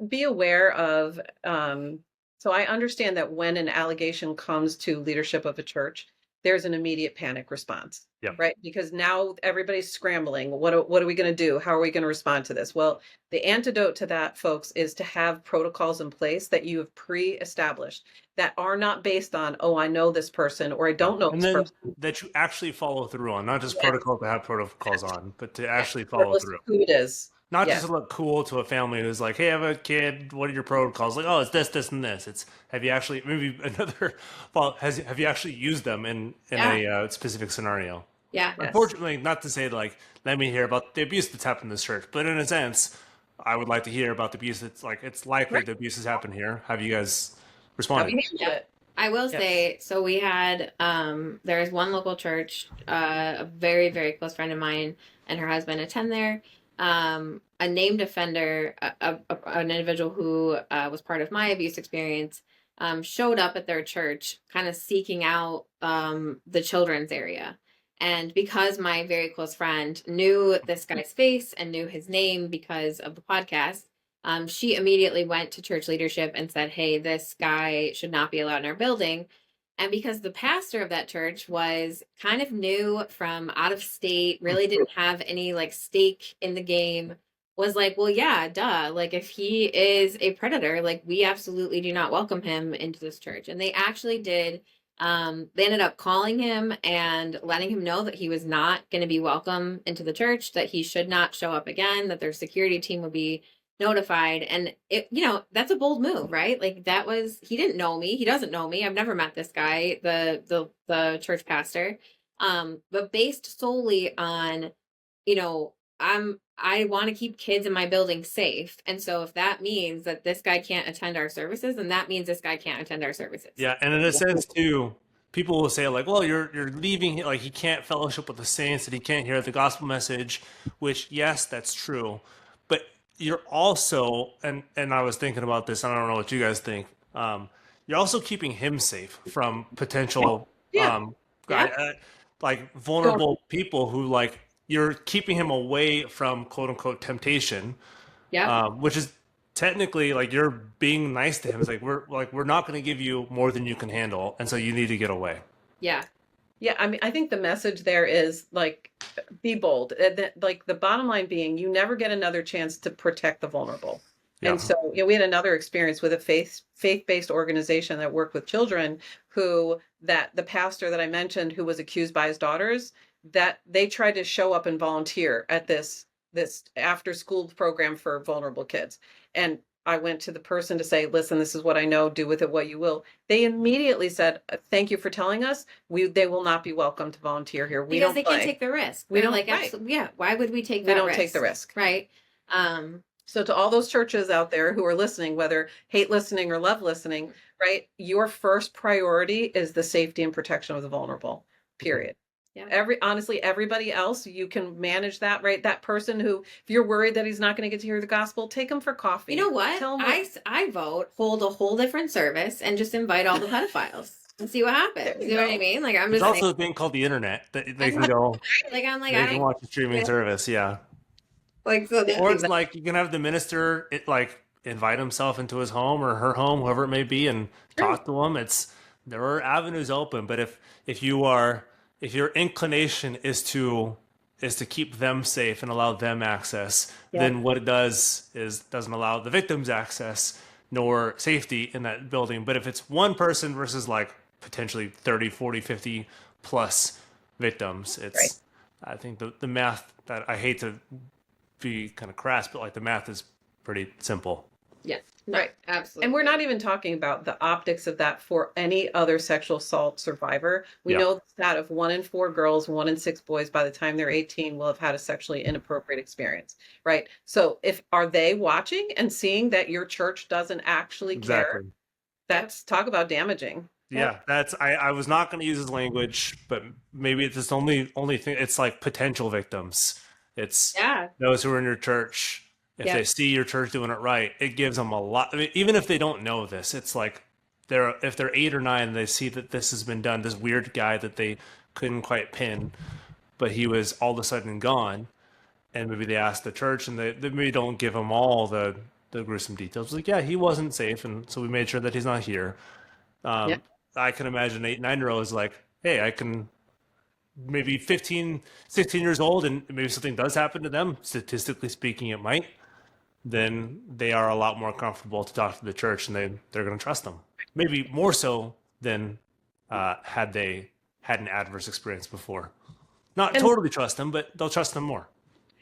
Be aware of, so I understand that when an allegation comes to leadership of a church, there's an immediate panic response, Yep. right? Because now everybody's scrambling. What are we going to do? How are we going to respond to this? Well, the antidote to that, folks, is to have protocols in place that you have pre-established that are not based on, oh, I know this person or I don't know And this then person. that you actually follow through on, not just Yes. protocol to have protocols on, but to actually follow Regardless through. of who it is. Not Yes. just to look cool to a family who's like, hey, I have a kid. What are your protocols? Like, oh, it's this, this, and this. It's have you actually maybe another? Well, have you actually used them in a specific scenario? Yeah. Yes. Unfortunately, not to say like, let me hear about the abuse that's happened in this church, but in a sense, I would like to hear about the abuse that's like it's likely Right. the abuse has happened here. Have you guys How responded? we handled it. I will Yes. say, so we had, there's one local church, a very, very close friend of mine and her husband attend there. A named offender, an individual who was part of my abuse experience, showed up at their church kind of seeking out the children's area. And because my very close friend knew this guy's face and knew his name because of the podcast, she immediately went to church leadership and said, hey, this guy should not be allowed in our building. And because the pastor of that church was kind of new from out of state, really didn't have any like stake in the game, was like, well, yeah, duh. Like, if he is a predator, like, we absolutely do not welcome him into this church. And they actually did. They ended up calling him and letting him know that he was not going to be welcome into the church, that he should not show up again, that their security team would be notified. And it, that's a bold move, right? Like, that was, he didn't know me. He doesn't know me. I've never met this guy, the church pastor. But based solely on, I want to keep kids in my building safe. And so if that means that this guy can't attend our services, then that means this guy can't attend our services. Yeah, and in a sense too, people will say like, well, you're leaving, like he can't fellowship with the saints, and he can't hear the gospel message, which yes, that's true. But you're also, and I was thinking about this, and I don't know what you guys think. You're also keeping him safe from potential Yeah. like vulnerable people who, like, you're keeping him away from quote unquote temptation, Yeah. which is technically like you're being nice to him. It's like we're not going to give you more than you can handle, and so you need to get away. Yeah. Yeah, I mean, I think the message there is like, be bold. Like the bottom line being, you never get another chance to protect the vulnerable. Yeah. And so, we had another experience with a faith-based organization that worked with children that the pastor that I mentioned, who was accused by his daughters, that they tried to show up and volunteer at this after school program for vulnerable kids. And I went to the person to say, listen, this is what I know, do with it what you will. They immediately said, thank you for telling us. They will not be welcome to volunteer here. Because they can't take the risk. We don't, like, right. Absolutely, yeah, why would we take They that don't risk? take the risk. Right. So to all those churches out there who are listening, whether hate listening or love listening, right? Your first priority is the safety and protection of the vulnerable, period. Yeah. Honestly, everybody else, you can manage that, right? That person who, if you're worried that he's not going to get to hear the gospel, take him for coffee. You know what? Tell him I vote, hold a whole different service and just invite all the pedophiles and see what happens. You know what I mean? Like, I'm There's just also a thing called the internet that they can go. like, I'm like, they can watch a streaming service. Yeah. like, so Or it's like you can have the minister invite himself into his home or her home, whoever it may be, and talk to him. There are avenues open, but if your inclination is to keep them safe and allow them access, then what it does is doesn't allow the victims access nor safety in that building. But if it's one person versus like potentially 30, 40, 50 plus victims, it's I think the math, that I hate to be kind of crass, but like the math is pretty simple. Yes. Right. Absolutely. And we're not even talking about the optics of that for any other sexual assault survivor. We know the stat of 1 in 4 girls, 1 in 6 boys by the time they're 18 will have had a sexually inappropriate experience, right? So are they watching and seeing that your church doesn't actually care? That's talk about damaging. Yeah, I was not going to use his language, but maybe it's just only thing. It's like potential victims. It's those who are in your church. If they see your church doing it right, it gives them a lot. I mean, even if they don't know this, it's like if they're 8 or 9, they see that this has been done. This weird guy that they couldn't quite pin, but he was all of a sudden gone, and maybe they ask the church, and they maybe don't give them all the gruesome details. Like, yeah, he wasn't safe, and so we made sure that he's not here. I can imagine 8, 9-year-old is like, hey, I can. Maybe 15, 16 years old, and maybe something does happen to them, statistically speaking it might, then they are a lot more comfortable to talk to the church, and they're going to trust them. Maybe more so than had they had an adverse experience before. Not totally trust them, but they'll trust them more.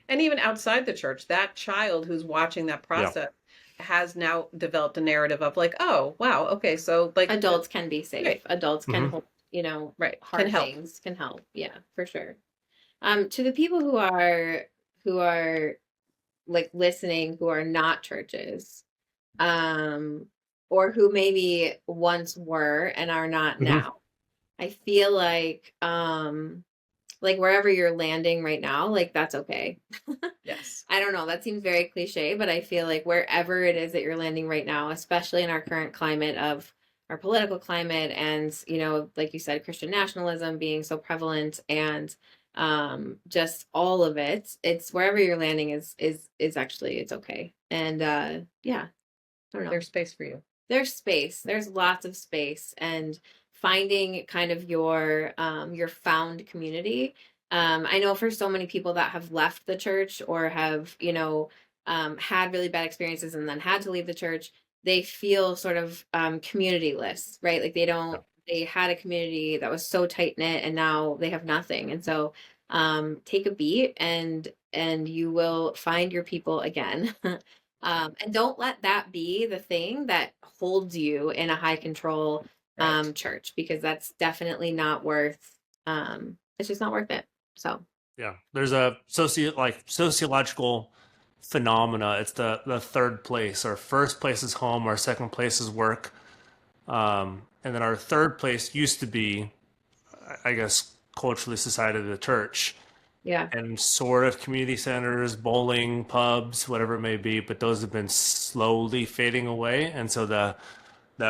And even outside the church, that child who's watching that process has now developed a narrative of like, oh, wow, okay, so like adults can be safe. Right. Adults can hold, hard can help. Things can help. Yeah, for sure. To the people who are like listening, who are not churches, or who maybe once were and are not now, I feel like wherever you're landing right now, like that's okay. Yes. I don't know. That seems very cliche, but I feel like wherever it is that you're landing right now, especially in our current climate of political climate, and like you said, Christian nationalism being so prevalent, and just all of it. It's wherever you're landing is actually, it's okay. And yeah, I don't know. There's space for you. There's space. There's lots of space, and finding kind of your found community. I know for so many people that have left the church, or have had really bad experiences and then had to leave the church, they feel sort of communityless, right? Like they had a community that was so tight knit, and now they have nothing. And so take a beat, and you will find your people again. And don't let that be the thing that holds you in a high control Right. church, because that's definitely not worth it's just not worth it. So Yeah, there's a sociological phenomena. It's the third place. Our first place is home. Our second place is work, and then our third place used to be, I guess, culturally society, the church, yeah. and sort of community centers, bowling, pubs, whatever it may be. But those have been slowly fading away, and so the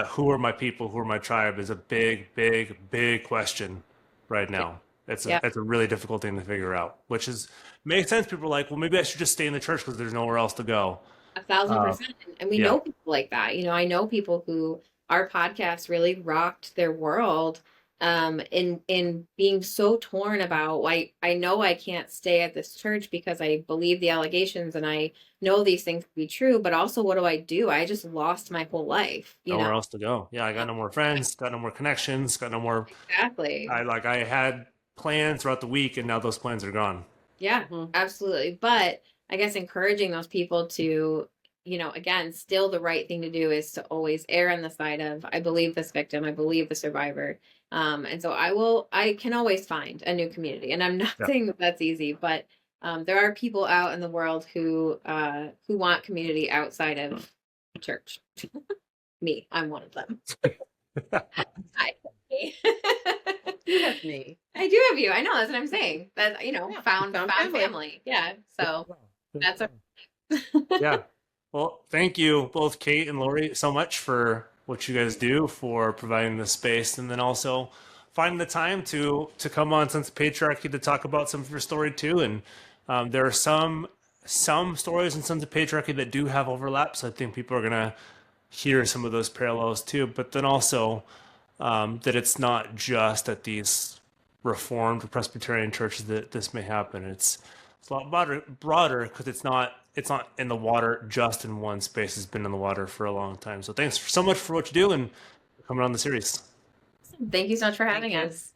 who are my people, who are my tribe is a big, big, big question right now. Yeah. It's a really difficult thing to figure out, which is makes sense. People are like, well, maybe I should just stay in the church because there's nowhere else to go. A thousand Uh, percent. And we yeah, know people like that. I know people who our podcast really rocked their world in being so torn about why I know I can't stay at this church because I believe the allegations and I know these things to be true, but also what do I do? I just lost my whole life, nowhere else to go. Yeah, I got no more friends, got no more connections, got no more. Exactly. I had plans throughout the week, and now those plans are gone. Yeah, absolutely. But I guess encouraging those people to, again, still the right thing to do is to always err on the side of, I believe this victim, I believe the survivor. And so I can always find a new community. And I'm not Yeah. saying that that's easy, but there are people out in the world who want community outside of church. Me, I'm one of them. I, me. You have me. I do have you. I know, that's what I'm saying. That Yeah, found found family. Yeah. So that's a Yeah. Well, thank you both, Kate and Laurie, so much for what you guys do, for providing this space, and then also finding the time to come on Sense of Patriarchy to talk about some of your story too. And there are some stories in Sons of Patriarchy that do have overlap, so I think people are gonna hear some of those parallels too. But then also that it's not just at these Reformed or Presbyterian churches that this may happen. It's a lot broader because it's not in the water just in one space. It's been in the water for a long time. So thanks so much for what you do and for coming on the series. Thank you so much for having you. us.